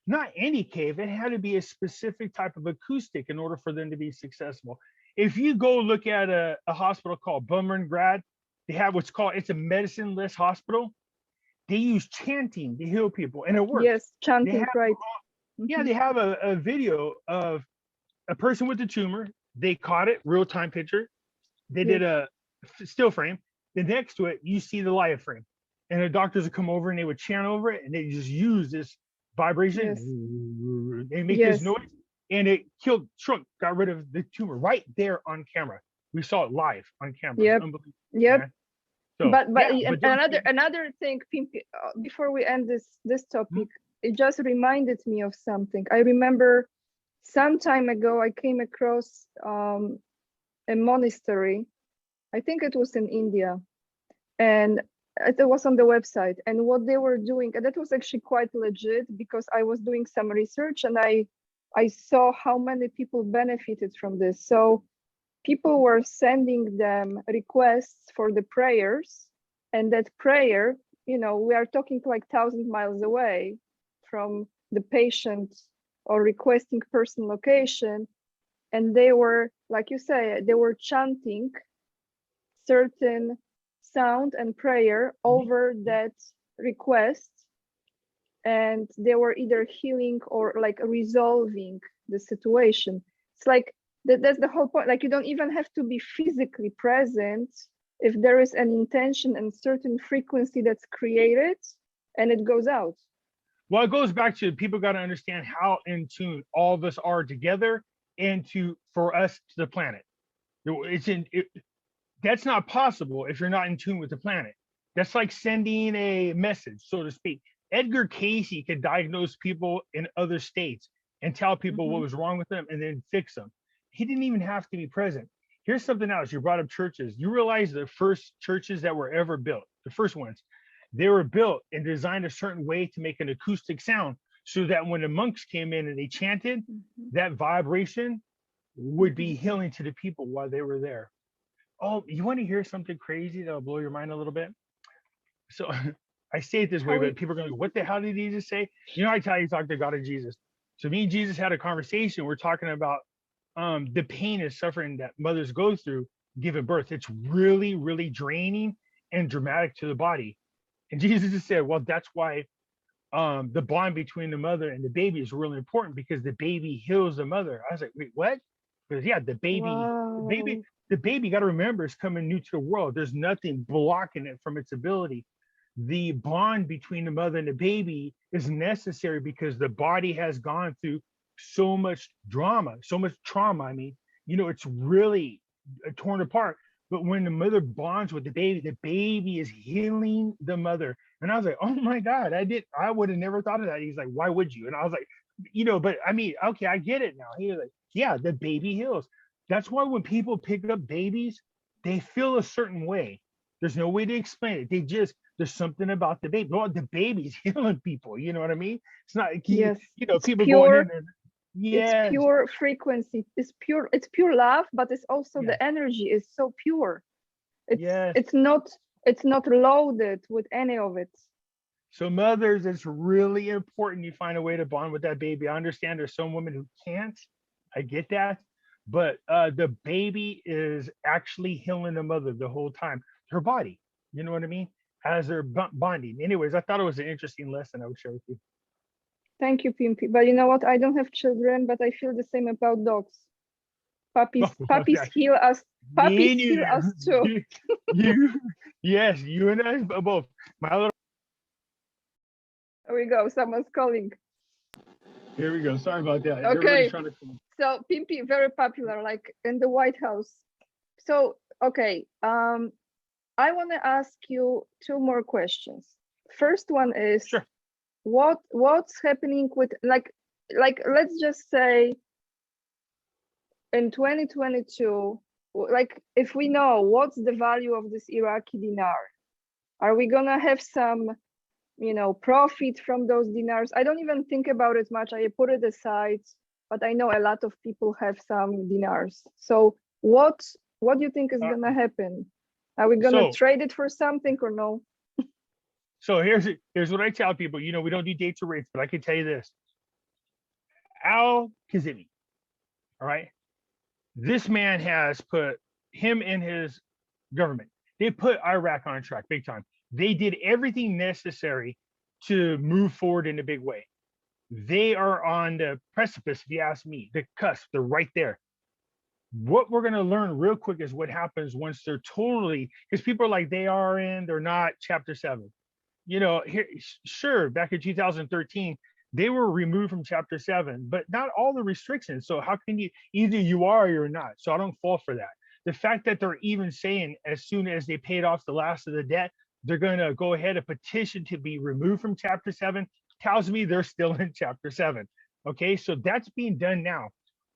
not any cave, it had to be a specific type of acoustic in order for them to be successful. If you go look at a hospital called Bumrungrad, they have what's called, it's a medicine-less hospital. They use chanting to heal people, and it works. Yes, chanting, right. Yeah, they have a video of a person with a tumor. They caught it, real-time picture. They did a still frame. Then next to it, you see the live frame. And the doctors would come over and they would chant over it, and they just use this vibration. They make this noise, and it got rid of the tumor right there on camera. We saw it live on camera. Yep. Yep. So, but another thing, Pimpy, before we end this topic, it just reminded me of something. I remember some time ago I came across a monastery. I think it was in India, and it was on the website. And what they were doing, and that was actually quite legit, because I was doing some research and I saw how many people benefited from this. So people were sending them requests for the prayers, and that prayer, we are talking like 1,000 miles away from the patient or requesting person location. And they were, like you say, they were chanting certain sound and prayer over that request. And they were either healing or like resolving the situation. It's like, that's the whole point. Like, you don't even have to be physically present if there is an intention and certain frequency that's created, and it goes out. Well, it goes back to, people got to understand how in tune all of us are together and for us to the planet. That's not possible if you're not in tune with the planet. That's like sending a message, so to speak. Edgar Cayce could diagnose people in other states and tell people what was wrong with them and then fix them. He didn't even have to be present. Here's something else. You brought up churches. You realize the first churches that were ever built, the first ones, they were built and designed a certain way to make an acoustic sound, so that when the monks came in and they chanted, that vibration would be healing to the people while they were there. Oh, you want to hear something crazy that'll blow your mind a little bit? So I say it this way, but people are going to go, what the hell did he just say? I tell you, talk to God and Jesus. So me and Jesus had a conversation. We're talking about the pain and suffering that mothers go through giving birth. It's really, really draining and dramatic to the body. And Jesus just said, well, that's why the bond between the mother and the baby is really important, because the baby heals the mother. I was like, wait, what? Because the baby, got to remember, is coming new to the world. There's nothing blocking it from its ability. The bond between the mother and the baby is necessary because the body has gone through so much drama, so much trauma. I mean, it's really torn apart. But when the mother bonds with the baby is healing the mother. And I was like, oh my God, I would have never thought of that. He's like, why would you? And I was like, but I mean, okay, I get it now. He was like, yeah, the baby heals. That's why when people pick up babies, they feel a certain way. There's no way to explain it. There's something about the baby. Well, the baby's healing people. You know what I mean? It's not, Yes, it's people pure, going in and, it's pure frequency. It's pure love, but it's also the energy is so pure. It's not loaded with any of it. So mothers, it's really important you find a way to bond with that baby. I understand there's some women who can't. I get that. But the baby is actually healing the mother the whole time. Her body, you know what I mean? As they're bonding. Anyways, I thought it was an interesting lesson I would share with you. Thank you, Pimpy. But you know what? I don't have children, but I feel the same about dogs. Puppies heal us. Puppies heal us too. Yes, you and I both. My little. There we go. Someone's calling. Here we go. Sorry about that. Okay. So Pimpy, very popular, like in the White House. So okay, I want to ask you two more questions. First one is, sure. What's happening with like let's just say in 2022, like if we know what's the value of this Iraqi dinar, are we gonna have some profit from those dinars? I don't even think about it much. I put it aside, but I know a lot of people have some dinars. So what do you think is gonna happen? Are we gonna trade it for something or no? So here's what I tell people. We don't do dates or rates, but I can tell you this. Al-Kazemi, all right? This man has put him and his government. They put Iraq on track big time. They did everything necessary to move forward in a big way. They are on the precipice, if you ask me, the cusp. They're right there. What we're going to learn real quick is what happens once they're totally, because people are like, they're not chapter 7. Sure, back in 2013, they were removed from chapter 7, but not all the restrictions. So how can either you are or you're not. So I don't fall for that. The fact that they're even saying as soon as they paid off the last of the debt, they're going to go ahead and petition to be removed from chapter 7 tells me they're still in chapter 7. Okay, so that's being done now.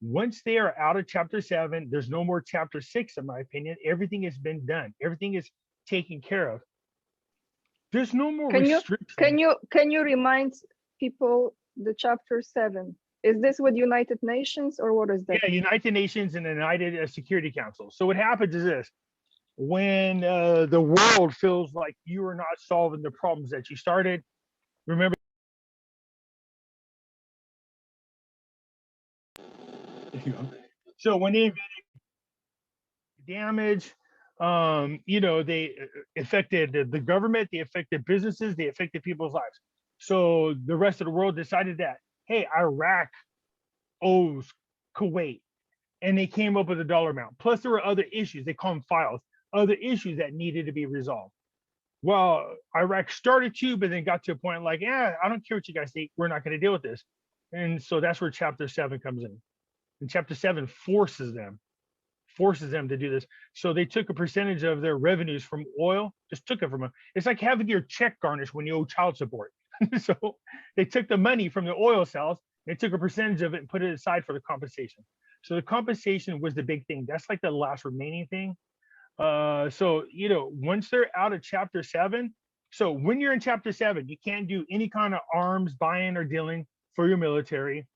Once they are out of chapter 7, there's no more chapter 6, in my opinion. Everything has been done. Everything is taken care of. There's no more restrictions. Can you remind people the chapter 7? Is this with United Nations or what is that? Yeah, United Nations and the United Security Council. So what happens is this. When the world feels like you are not solving the problems that you started, remember. So when they damage, they affected the government, they affected businesses, they affected people's lives. So the rest of the world decided that, hey, Iraq owes Kuwait, and they came up with a dollar amount. Plus there were other issues, they call them files, other issues that needed to be resolved. Well, Iraq started to, but then got to a point like, I don't care what you guys think, we're not going to deal with this. And so that's where chapter 7 comes in. And chapter 7 forces them to do this. So they took a percentage of their revenues from oil, just took it from them. It's like having your check garnished when you owe child support. So they took the money from the oil sales, they took a percentage of it and put it aside for the compensation. So the compensation was the big thing. That's like the last remaining thing. So, once they're out of chapter 7, so when you're in chapter 7, you can't do any kind of arms buying or dealing for your military.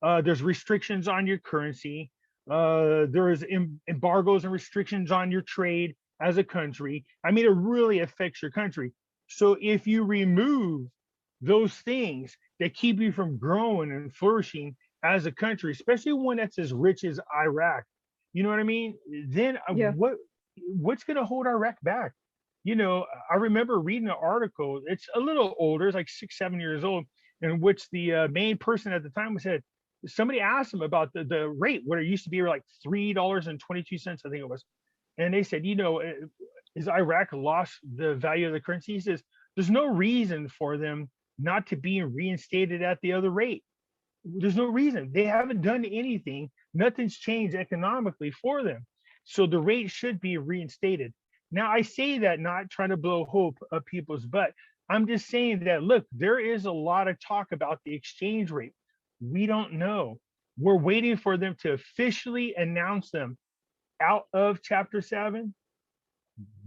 There's restrictions on your currency. There's embargoes and restrictions on your trade as a country. I mean, it really affects your country. So if you remove those things that keep you from growing and flourishing as a country, especially one that's as rich as Iraq, you know what I mean? Then what's going to hold Iraq back? I remember reading an article. It's a little older. It's like 6-7 years old, in which the main person at the time said, somebody asked him about the rate, where it used to be like $3.22, I think it was. And they said, is Iraq lost the value of the currency? He says, there's no reason for them not to be reinstated at the other rate. There's no reason. They haven't done anything. Nothing's changed economically for them. So the rate should be reinstated. Now, I say that not trying to blow hope up people's butt. I'm just saying that, look, there is a lot of talk about the exchange rate. We don't know. We're waiting for them to officially announce them out of Chapter 7.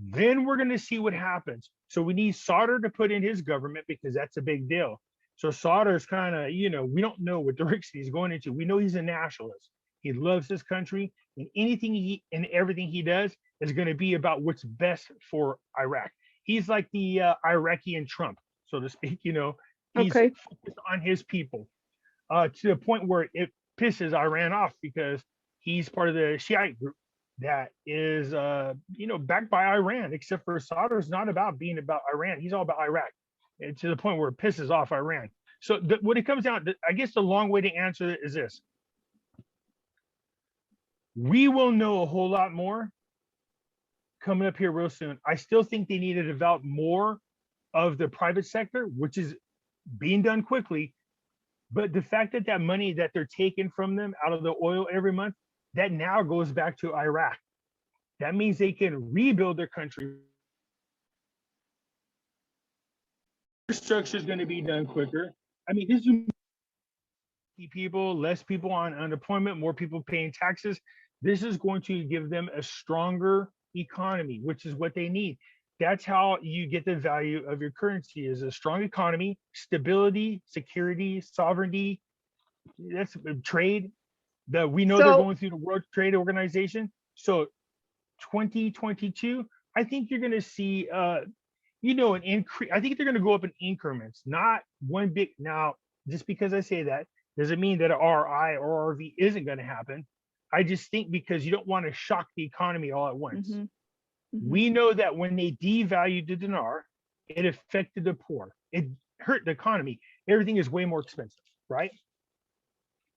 Then we're going to see what happens. So we need Sauter to put in his government because that's a big deal. So Sauter's kind of, we don't know what direction he's going into. We know he's a nationalist. He loves his country, and anything and everything he does is going to be about what's best for Iraq. He's like the Iraqi and Trump, so to speak. He's Okay. focused on his people to the point where it pisses Iran off because he's part of the Shiite group that is, backed by Iran, except for Sauter's not about being about Iran. He's all about Iraq, and to the point where it pisses off Iran. So what it comes down to, I guess the long way to answer it is this. We will know a whole lot more coming up here real soon. I still think they need to develop more of the private sector, which is being done quickly. But the fact that that money that they're taking from them out of the oil every month, that now goes back to Iraq. That means they can rebuild their country. Infrastructure is going to be done quicker. I mean, this is people, less people on unemployment, more people paying taxes. This is going to give them a stronger economy, which is what they need. That's how you get the value of your currency, is a strong economy, stability, security, sovereignty. That's trade. That we know they're going through the World Trade Organization. So 2022, I think you're going to see, an increase. I think they're going to go up in increments, not one big. Now, just because I say that doesn't mean that RI or RV isn't going to happen. I just think because you don't want to shock the economy all at once. Mm-hmm. Mm-hmm. We know that when they devalued the dinar, it affected the poor. It hurt the economy. Everything is way more expensive, right?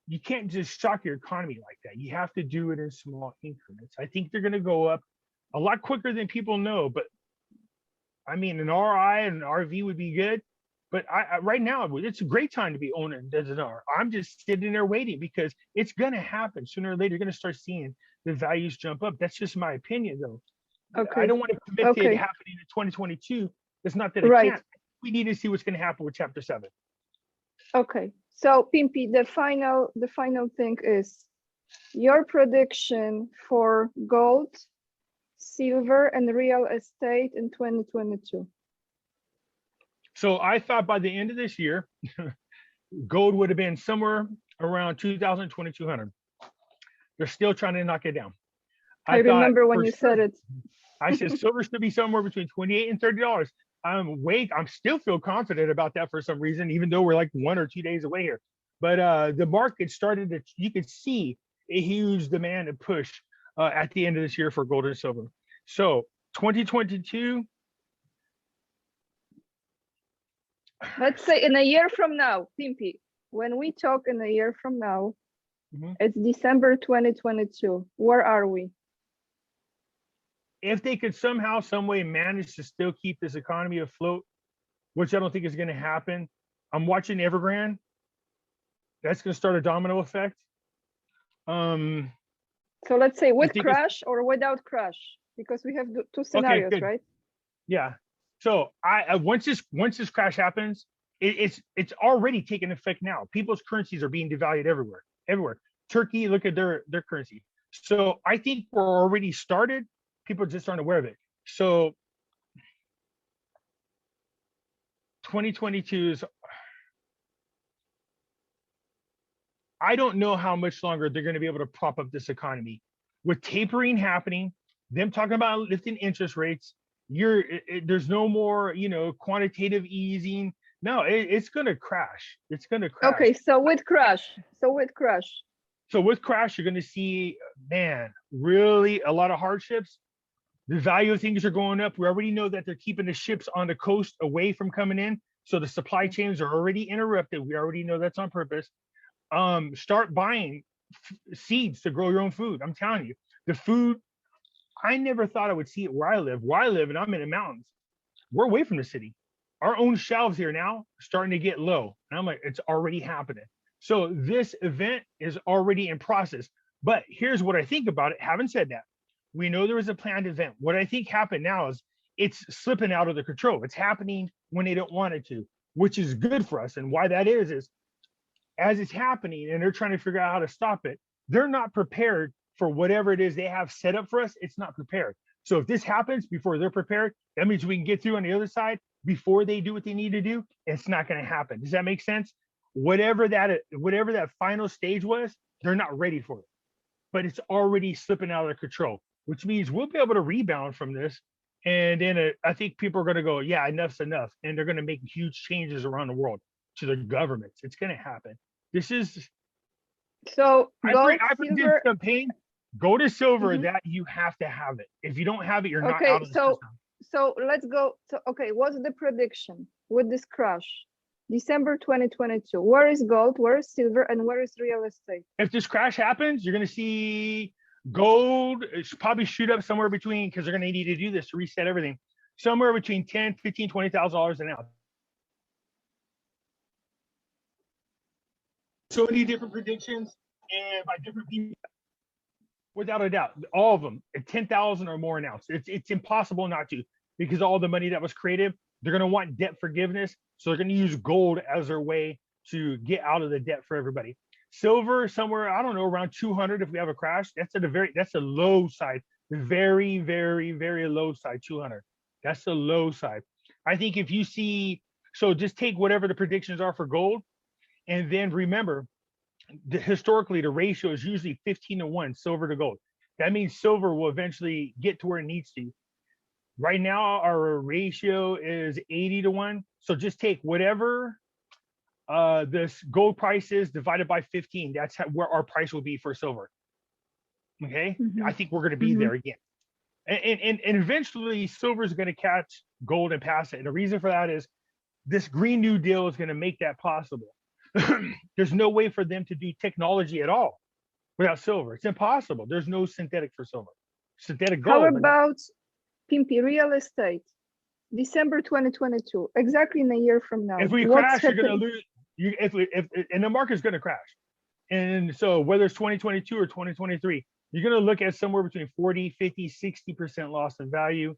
You can't just shock your economy like that. You have to do it in small increments. I think they're going to go up a lot quicker than people know. But I mean, an RI and an RV would be good. But right now, it's a great time to be owning the dinar. I'm just sitting there waiting because it's going to happen. Sooner or later, you're going to start seeing the values jump up. That's just my opinion, though. Okay. I don't want to commit to it happening in 2022. It's not that it can't. We need to see what's going to happen with Chapter 7. Okay. So, Pimpy, the final thing is your prediction for gold, silver, and real estate in 2022. So I thought by the end of this year, gold would have been somewhere around 2,000, 2,200. They're still trying to knock it down. I remember when you said it. I said silver should be somewhere between $28 and $30. I'm still feel confident about that for some reason, even though we're like 1 or 2 days away here. But the market started to, you could see a huge demand and push at the end of this year for gold and silver. So 2022. Let's say in a year from now, Pimpy, when we talk in a year from now, it's December 2022. Where are we? If they could somehow, some way manage to still keep this economy afloat, which I don't think is going to happen, I'm watching Evergrande. That's going to start a domino effect. So let's say with crash or without crash, because we have two scenarios, right? Yeah. So once this crash happens, it's already taking effect now. People's currencies are being devalued everywhere. Turkey, look at their currency. So I think we're already started. People just aren't aware of it. So 2022 is, I don't know how much longer they're going to be able to prop up this economy. With tapering happening, them talking about lifting interest rates, there's no more, quantitative easing. No, it's going to crash. It's going to crash. Okay, so with crash, you're going to see, man, really a lot of hardships. The value of things are going up. We already know that they're keeping the ships on the coast away from coming in. So the supply chains are already interrupted. We already know that's on purpose. Start buying seeds to grow your own food. I'm telling you, the food, I never thought I would see it where I live. And I'm in the mountains. We're away from the city. Our own shelves here now are starting to get low. And I'm like, it's already happening. So this event is already in process. But here's what I think about it. Having said that, we know there was a planned event. What I think happened now is it's slipping out of the control. It's happening when they don't want it to, which is good for us. And why that is as it's happening and they're trying to figure out how to stop it, they're not prepared for whatever it is they have set up for us. It's not prepared. So if this happens before they're prepared, that means we can get through on the other side before they do what they need to do. It's not going to happen. Does that make sense? Whatever that final stage was, they're not ready for it. But it's already slipping out of their control, which means we'll be able to rebound from this. And then I think people are going to go, yeah, enough's enough. And they're going to make huge changes around the world to the governments. It's going to happen. This is so gold, I predict silver. campaign. Go to silver. That you have to have it. If you don't have it, you're not out of the system. So let's go. So okay, what's the prediction with this crash? December 2022. Where is gold? Where is silver? And where is real estate? If this crash happens, you're going to see gold probably shoot up somewhere between, because they're going to need to do this to reset everything, somewhere between $10,000, $15,000, $20,000 an ounce. So many different predictions and by different people, without a doubt, all of them at 10,000 or more an ounce. It's impossible not to, because all the money that was created, they're going to want debt forgiveness. So they're going to use gold as their way to get out of the debt for everybody. Silver somewhere, I don't know, around 200 if we have a crash. That's a low side, very, very, very low side, 200. That's the low side. I think if you see, so just take whatever the predictions are for gold, and then remember, historically the ratio is usually 15-1, silver to gold. That means silver will eventually get to where it needs to. Right now, our ratio is 80-1. So just take whatever this gold price is divided by 15. That's where our price will be for silver. Okay, I think we're going to be there again. And eventually, silver is going to catch gold and pass it. And the reason for that is this Green New Deal is going to make that possible. There's no way for them to do technology at all without silver. It's impossible. There's no synthetic for silver. Synthetic gold. How about Pimpy, real estate? December 2022, exactly in a year from now. If we crash, you're going to lose. And the market's going to crash. And so whether it's 2022 or 2023, you're going to look at somewhere between 40, 50, 60% loss in value,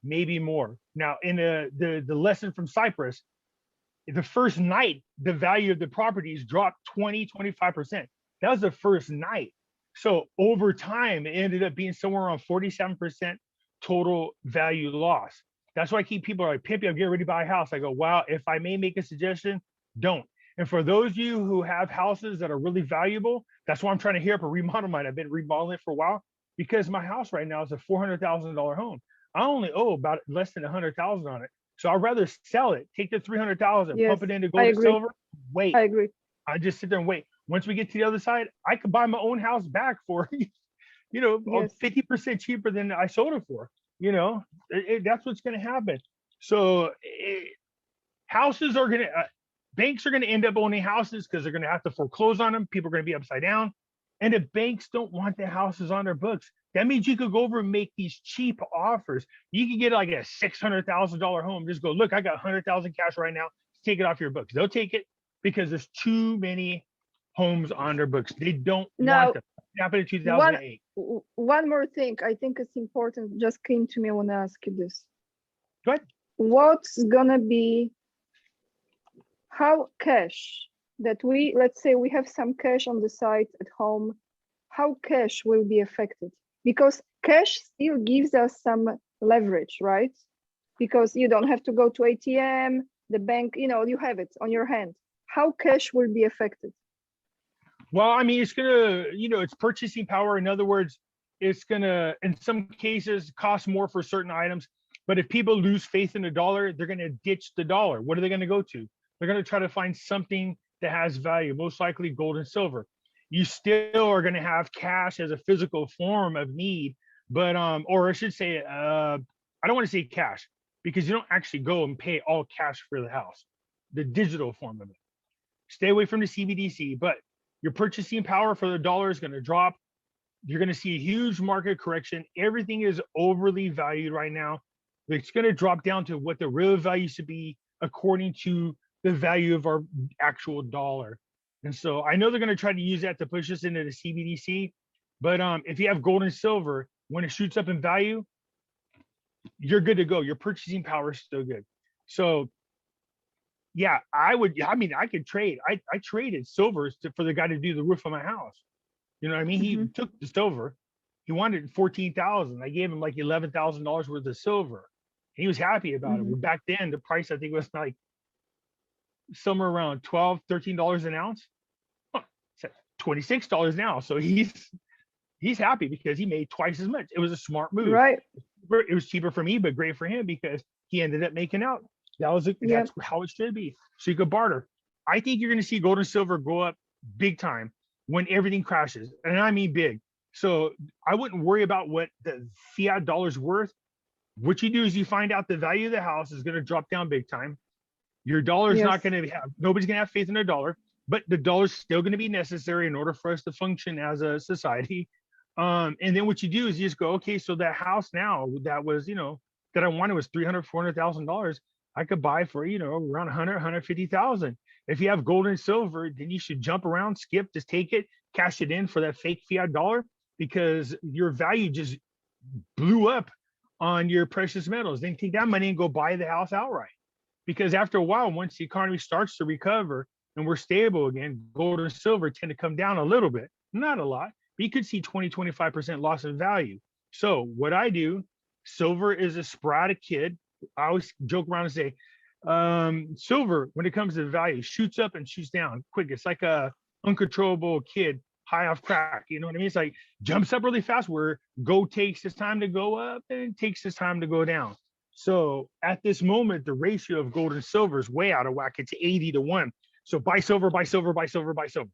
maybe more. Now, in the lesson from Cyprus, the first night, the value of the properties dropped 20, 25%. That was the first night. So over time, it ended up being somewhere around 47% total value loss. That's why I keep people like, Pimpy, I'm getting ready to buy a house. I go, wow, if I may make a suggestion, don't. And for those of you who have houses that are really valuable, that's why I'm trying to hear up a remodel mine. I've been remodeling it for a while because my house right now is a $400,000 home. I only owe about less than $100,000 on it. So I'd rather sell it, take the $300,000, pump it into gold and silver, wait. I agree. I just sit there and wait. Once we get to the other side, I could buy my own house back for, 50% cheaper than I sold it for. That's what's going to happen. So houses are going to, banks are going to end up owning houses because they're going to have to foreclose on them. People are going to be upside down. And the banks don't want the houses on their books. That means you could go over and make these cheap offers. You can get like a $600,000 home. Just go, look, I got 100,000 cash right now. Take it off your books. They'll take it because there's too many homes on their books. They don't want them. It happened in 2008. One more thing I think it's important, just came to me. I want to ask you this. Go ahead. What's gonna be, how cash that let's say we have some cash on the side at home, how cash will be affected? Because cash still gives us some leverage, right? Because you don't have to go to ATM, the bank, you have it on your hand. How cash will be affected? Well, I mean, it's gonna, it's purchasing power. In other words, it's gonna, in some cases, cost more for certain items. But if people lose faith in the dollar, they're gonna ditch the dollar. What are they gonna go to? They're gonna try to find something that has value, most likely gold and silver. You still are gonna have cash as a physical form of need, but or I should say, I don't want to say cash because you don't actually go and pay all cash for the house. The digital form of it. Stay away from the CBDC, but your purchasing power for the dollar is going to drop. You're going to see a huge market correction. Everything is overly valued right now. It's going to drop down to what the real value should be according to the value of our actual dollar. And so I know they're going to try to use that to push us into the CBDC. But if you have gold and silver, when it shoots up in value, you're good to go. Your purchasing power is still good. So yeah, I could trade. I traded silvers for the guy to do the roof of my house. You know what I mean? He took the silver. He wanted 14,000. I gave him like $11,000 worth of silver. He was happy about it. But back then, the price I think was like somewhere around $12, $13 an ounce. Huh, it's $26 now. So he's happy because he made twice as much. It was a smart move. Right. It was cheaper for me, but great for him because he ended up making out. That's how it should be. So you could barter. I think you're going to see gold and silver go up big time when everything crashes, and I mean big. So I wouldn't worry about what the fiat dollar's worth. What you do is you find out the value of the house is going to drop down big time. Your dollar is not going to have, nobody's going to have faith in their dollar, but the dollar's still going to be necessary in order for us to function as a society. And then what you do is you just go, okay, so that house now that was, that I wanted was $300,000, $400,000. I could buy for, around 100, 150,000. If you have gold and silver, then you should jump around, skip, just take it, cash it in for that fake fiat dollar, because your value just blew up on your precious metals. Then take that money and go buy the house outright. Because after a while, once the economy starts to recover and we're stable again, gold and silver tend to come down a little bit, not a lot, but you could see 20, 25% loss in value. So what I do, silver is a sporadic kid. I always joke around and say, silver, when it comes to value, shoots up and shoots down quick. It's like a uncontrollable kid high off crack. You know what I mean? It's like jumps up really fast, where gold takes its time to go up and it takes its time to go down. So at this moment, the ratio of gold and silver is way out of whack. It's 80-1. So buy silver, buy silver, buy silver, buy silver.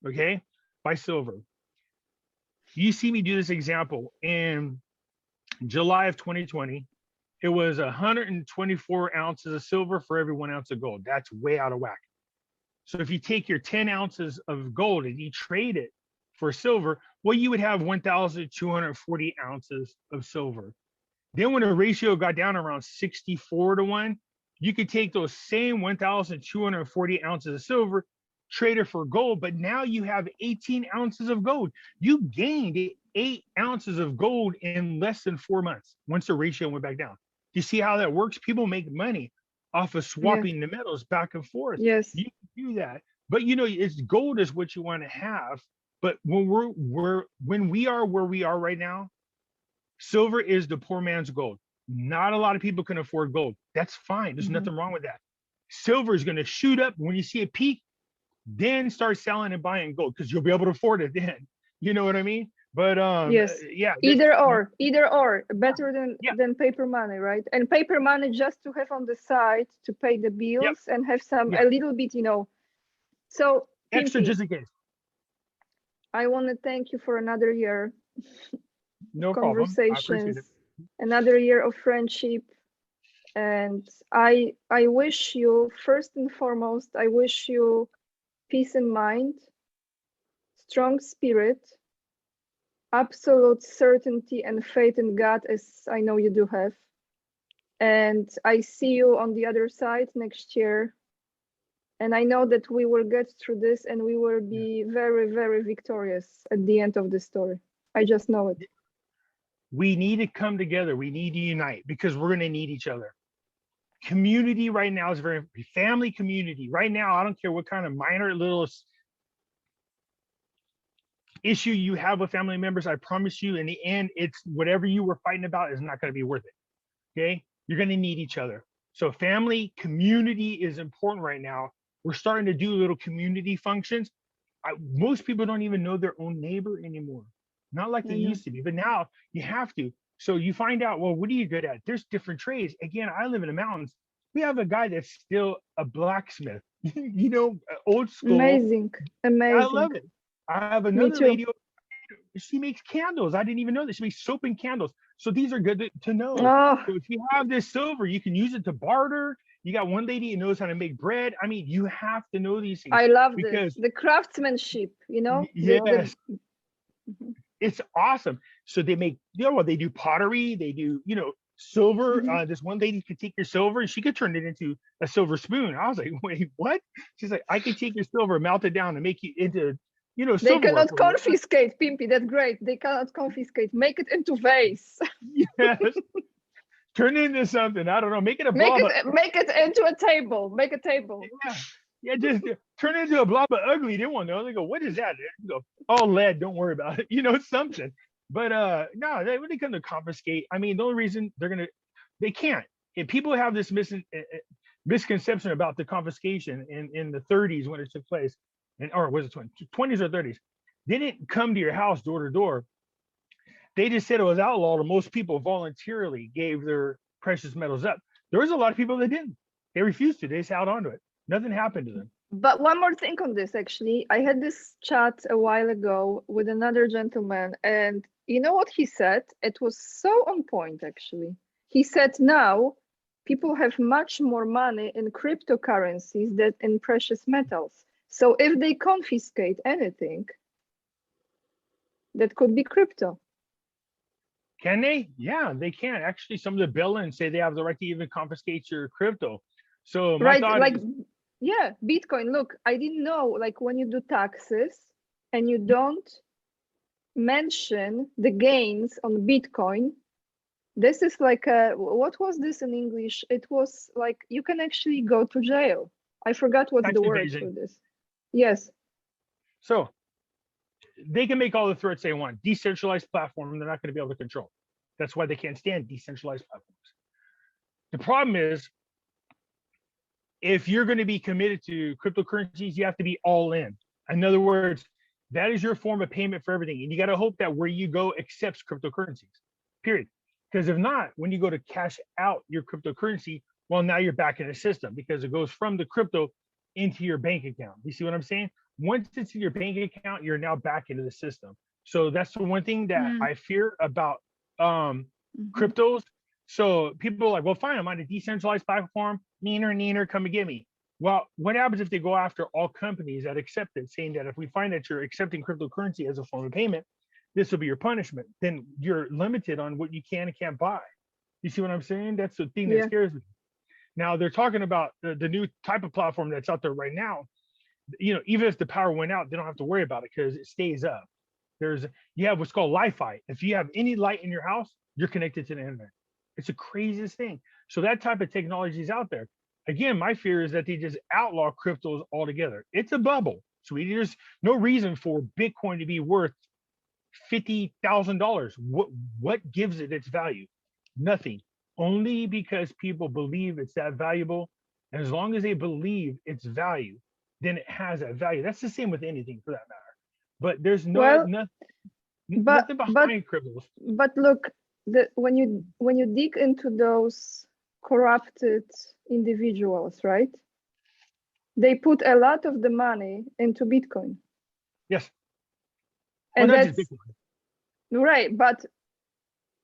Okay? Buy silver. You see me do this example in July of 2020. It was 124 ounces of silver for every 1 ounce of gold. That's way out of whack. So if you take your 10 ounces of gold and you trade it for silver, well, you would have 1,240 ounces of silver. Then when the ratio got down around 64-1, you could take those same 1,240 ounces of silver, trade it for gold, but now you have 18 ounces of gold. You gained 8 ounces of gold in less than 4 months once the ratio went back down. You see how that works? People make money off of swapping the metals back and forth. Yes. You can do that. But it's gold is what you want to have. But when we are where we are right now, silver is the poor man's gold. Not a lot of people can afford gold. That's fine. There's nothing wrong with that. Silver is going to shoot up when you see a peak, then start selling and buying gold because you'll be able to afford it then. You know what I mean? But either or, better than paper money, right? And paper money just to have on the side to pay the bills and have a little bit, So extra Pimpy, just in case. I want to thank you for another year. No Conversations, problem. I appreciate it. Another year of friendship, and I wish you, first and foremost, I wish you peace in mind, strong spirit, absolute certainty and faith in God, as I know you do have. And I see you on the other side next year. And I know that we will get through this and we will be very, very victorious at the end of the story. I just know it. We need to come together. We need to unite because we're going to need each other. Community right now is family community. Right now, I don't care what kind of minor little issue you have with family members. I promise you, in the end, it's whatever you were fighting about is not going to be worth it. Okay? You're going to need each other. So family community is important right now. We're starting to do little community functions. Most people don't even know their own neighbor anymore. Not like they used to be, but now you have to. So you find out, well, what are you good at? There's different trades. Again, I live in the mountains. We have a guy that's still a blacksmith, old school. Amazing. I love it. I have another lady, she makes candles. I didn't even know that. She makes soap and candles. So these are good to know. Oh. So if you have this silver, you can use it to barter. You got one lady who knows how to make bread. I mean, you have to know these things. I love this. The craftsmanship, Yes. It's awesome. So they make, they do pottery, they do, silver. Mhm. This one lady could take your silver and she could turn it into a silver spoon. I was like, wait, what? She's like, I could take your silver, melt it down, and make you into, They silverware cannot for me. confiscate, Pimpy. That's great. They cannot confiscate. Make it into vase. Yes. Turn it into something. I don't know. Make it a Make blob. make it into a table. Make a table. Yeah. Yeah, just turn it into a blob of ugly. They won't know. They go, what is that? They go, all lead. Don't worry about it. Something. But no, they really couldn't confiscate. I mean, the only reason they can't. If people have this misconception about the confiscation in the 30s when it took place, or was it 20s or 30s? They didn't come to your house door to door. They just said it was outlawed, and most people voluntarily gave their precious metals up. There was a lot of people that didn't. They refused to. They just held on to it. Nothing happened to them. But one more thing on this, actually. I had this chat a while ago with another gentleman, and you know what he said? It was so on point, actually. He said now people have much more money in cryptocurrencies than in precious metals. So if they confiscate anything, that could be crypto. Can they? Yeah, they can. Actually, some of the billings say they have the right to even confiscate your crypto. So my Right, thought like, is, yeah, Bitcoin. Look, I didn't know, like when you do taxes and you don't mention the gains on Bitcoin, this is like what was this in English? It was like you can actually go to jail. I forgot what's tax the word evasion. for this. Yes. So they can make all the threats they want. Decentralized platform, they're not going to be able to control. That's why they can't stand decentralized platforms. The problem is, if you're going to be committed to cryptocurrencies, you have to be all in. In other words, that is your form of payment for everything. And you got to hope that where you go accepts cryptocurrencies, period. Because if not, when you go to cash out your cryptocurrency, well, now you're back in the system because it goes from the crypto into your bank account. You see what I'm saying? Once it's in your bank account, you're now back into the system. So that's the one thing that I fear about cryptos. So people are like, well, fine, I'm on a decentralized platform, neener, come and get me. Well, what happens if they go after all companies that accept it, saying that if we find that you're accepting cryptocurrency as a form of payment, this will be your punishment? Then you're limited on what you can and can't buy. You see what I'm saying? That's the thing that scares me. Now they're talking about the new type of platform that's out there right now. Even if the power went out, they don't have to worry about it because it stays up. You have what's called Wi-Fi. If you have any light in your house, you're connected to the internet. It's the craziest thing. So that type of technology is out there. Again, my fear is that they just outlaw cryptos altogether. It's a bubble. So there's no reason for Bitcoin to be worth $50,000. What gives it its value? Nothing. Only because people believe it's that valuable. And as long as they believe its value, then it has that value. That's the same with anything for that matter. But there's nothing behind cryptos. But look, when you dig into those corrupted individuals, right? They put a lot of the money into Bitcoin. Yes. And well, that's right, but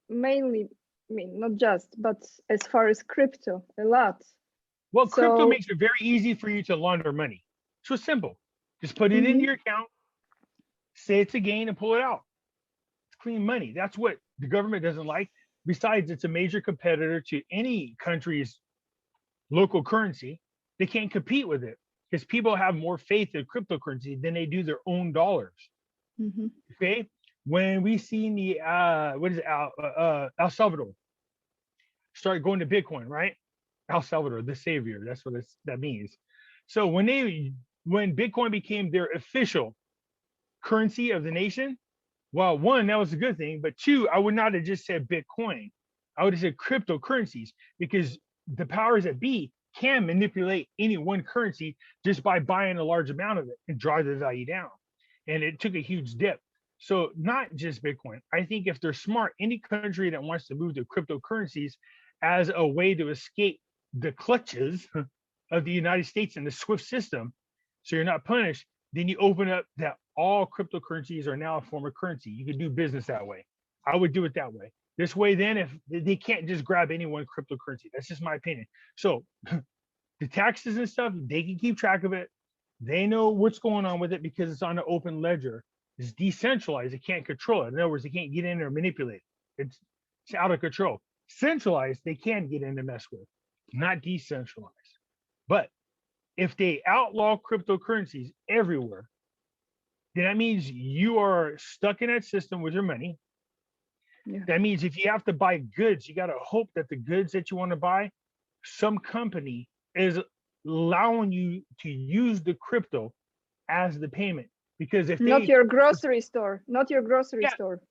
mainly, not just, but as far as crypto, a lot. Well, crypto makes it very easy for you to launder money. So simple. Just put it into your account, say it's a gain, and pull it out. It's clean money. That's what the government doesn't like. Besides, it's a major competitor to any country's local currency. They can't compete with it because people have more faith in cryptocurrency than they do their own dollars. Okay, when we seen the El Salvador start going to Bitcoin, right? El Salvador, the savior. That's what that means. So when Bitcoin became their official currency of the nation, well, one, that was a good thing, but two, I would not have just said Bitcoin. I would have said cryptocurrencies because the powers that be can manipulate any one currency just by buying a large amount of it and drive the value down. And it took a huge dip. So not just Bitcoin. I think if they're smart, any country that wants to move to cryptocurrencies as a way to escape the clutches of the United States and the SWIFT system, so you're not punished, then you open up that all cryptocurrencies are now a form of currency. You can do business that way. I would do it that way. This way, then, if they can't just grab any one cryptocurrency, that's just my opinion. So the taxes and stuff, they can keep track of it. They know what's going on with it because it's on an open ledger. It's decentralized. They can't control it. In other words, they can't get in there and manipulate it. It's out of control. Centralized, they can get in to mess with, not decentralized. But if they outlaw cryptocurrencies everywhere, then that means you are stuck in that system with your money. Yeah. That means if you have to buy goods, you got to hope that the goods that you want to buy, some company is allowing you to use the crypto as the payment. Because if Not they, your grocery store, not your grocery Yeah. store.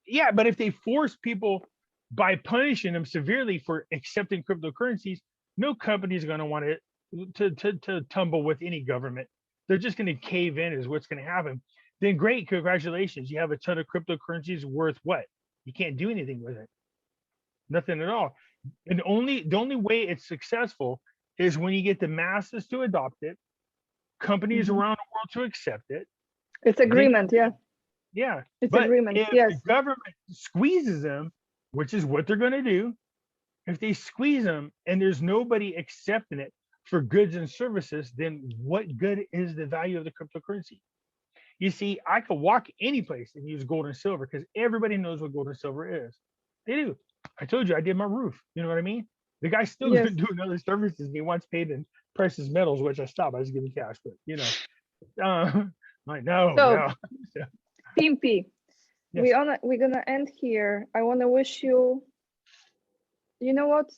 yeah, but if they force people by punishing them severely for accepting cryptocurrencies, no company is going to want to tumble with any government. They're just going to cave in is what's going to happen. Then great, congratulations. You have a ton of cryptocurrencies worth what? You can't do anything with it. Nothing at all. And the only way it's successful is when you get the masses to adopt it, companies Mhm. around the world to accept it. It's agreement, yeah. Yeah. It's But agreement, if yes. the government squeezes them, which is what they're going to do, if they squeeze them and there's nobody accepting it for goods and services, then what good is the value of the cryptocurrency? You see, I could walk any place and use gold and silver because everybody knows what gold and silver is. They do. I told you I did my roof. You know what I mean? The guy's still Yes. doing other services and he wants paid in precious metals, which I stopped. I was giving cash, but you know, like no, So, no. Pimpy, Yes. we're gonna end here. I want to wish you, you know what,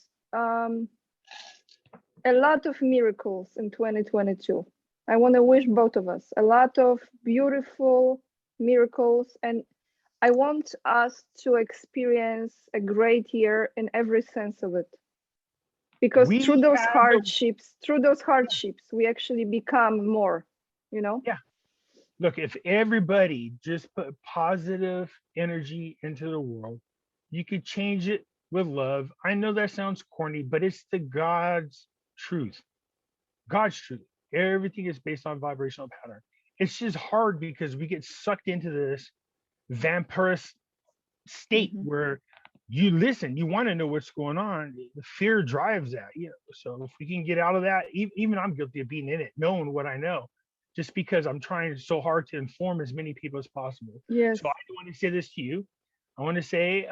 a lot of miracles in 2022. I want to wish both of us a lot of beautiful miracles, and I want us to experience a great year in every sense of it. Because We through those have hardships, we actually become more, you know? Yeah. Look, if everybody just put positive energy into the world, you could change it with love. I know that sounds corny, but it's the God's truth. God's truth. Everything is based on vibrational pattern. It's just hard because we get sucked into this vampirist state Mhm. where you listen, you want to know what's going on. The fear drives that, you know. So if we can get out of that, even I'm guilty of being in it, knowing what I know, just because I'm trying so hard to inform as many people as possible. Yes. So I want to say this to you. I want to say,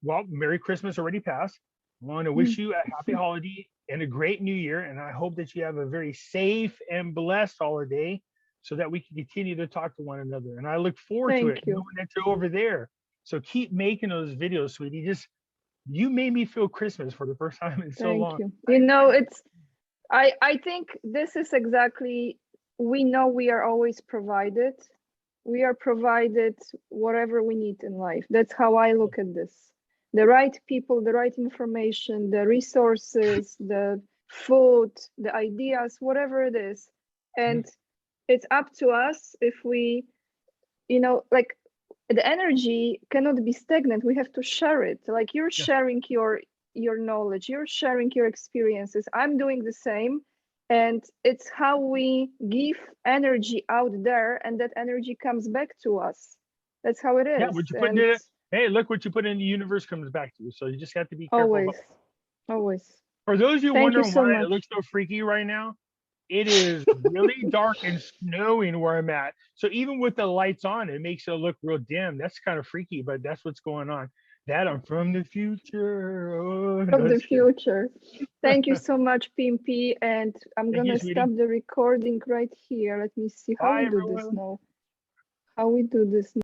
well, Merry Christmas already passed. I want to wish you a happy holiday and a great new year. And I hope that you have a very safe and blessed holiday so that we can continue to talk to one another. And I look forward to Thank it, you. knowing that you're over there. So keep making those videos, sweetie. You made me feel Christmas for the first time in so Thank long. you. You know, I think this is exactly, we know we are always provided. We are provided whatever we need in life. That's how I look at this. The right people, the right information, the resources, the food, the ideas, whatever it is. And it's up to us if we, you know, like, the energy cannot be stagnant. We have to share it. Like, you're sharing your knowledge, you're sharing your experiences. I'm doing the same. And it's how we give energy out there, and that energy comes back to us. That's how it is. Yeah, what you put in it. Hey, look what you put in the universe comes back to you. So you just have to be careful. Always. For those of you Thank you wondering so why much. it looks so freaky right now, it is really dark and snowing where I'm at. So even with the lights on, it makes it look real dim. That's kind of freaky, but that's what's going on. That I'm from the future. Oh, From no, the just kidding. future. Thank you so much, Pimpy. And I'm Thank you, gonna sweetie. stop the recording right here. Let me see how Bye, we do this everyone. now. How we do this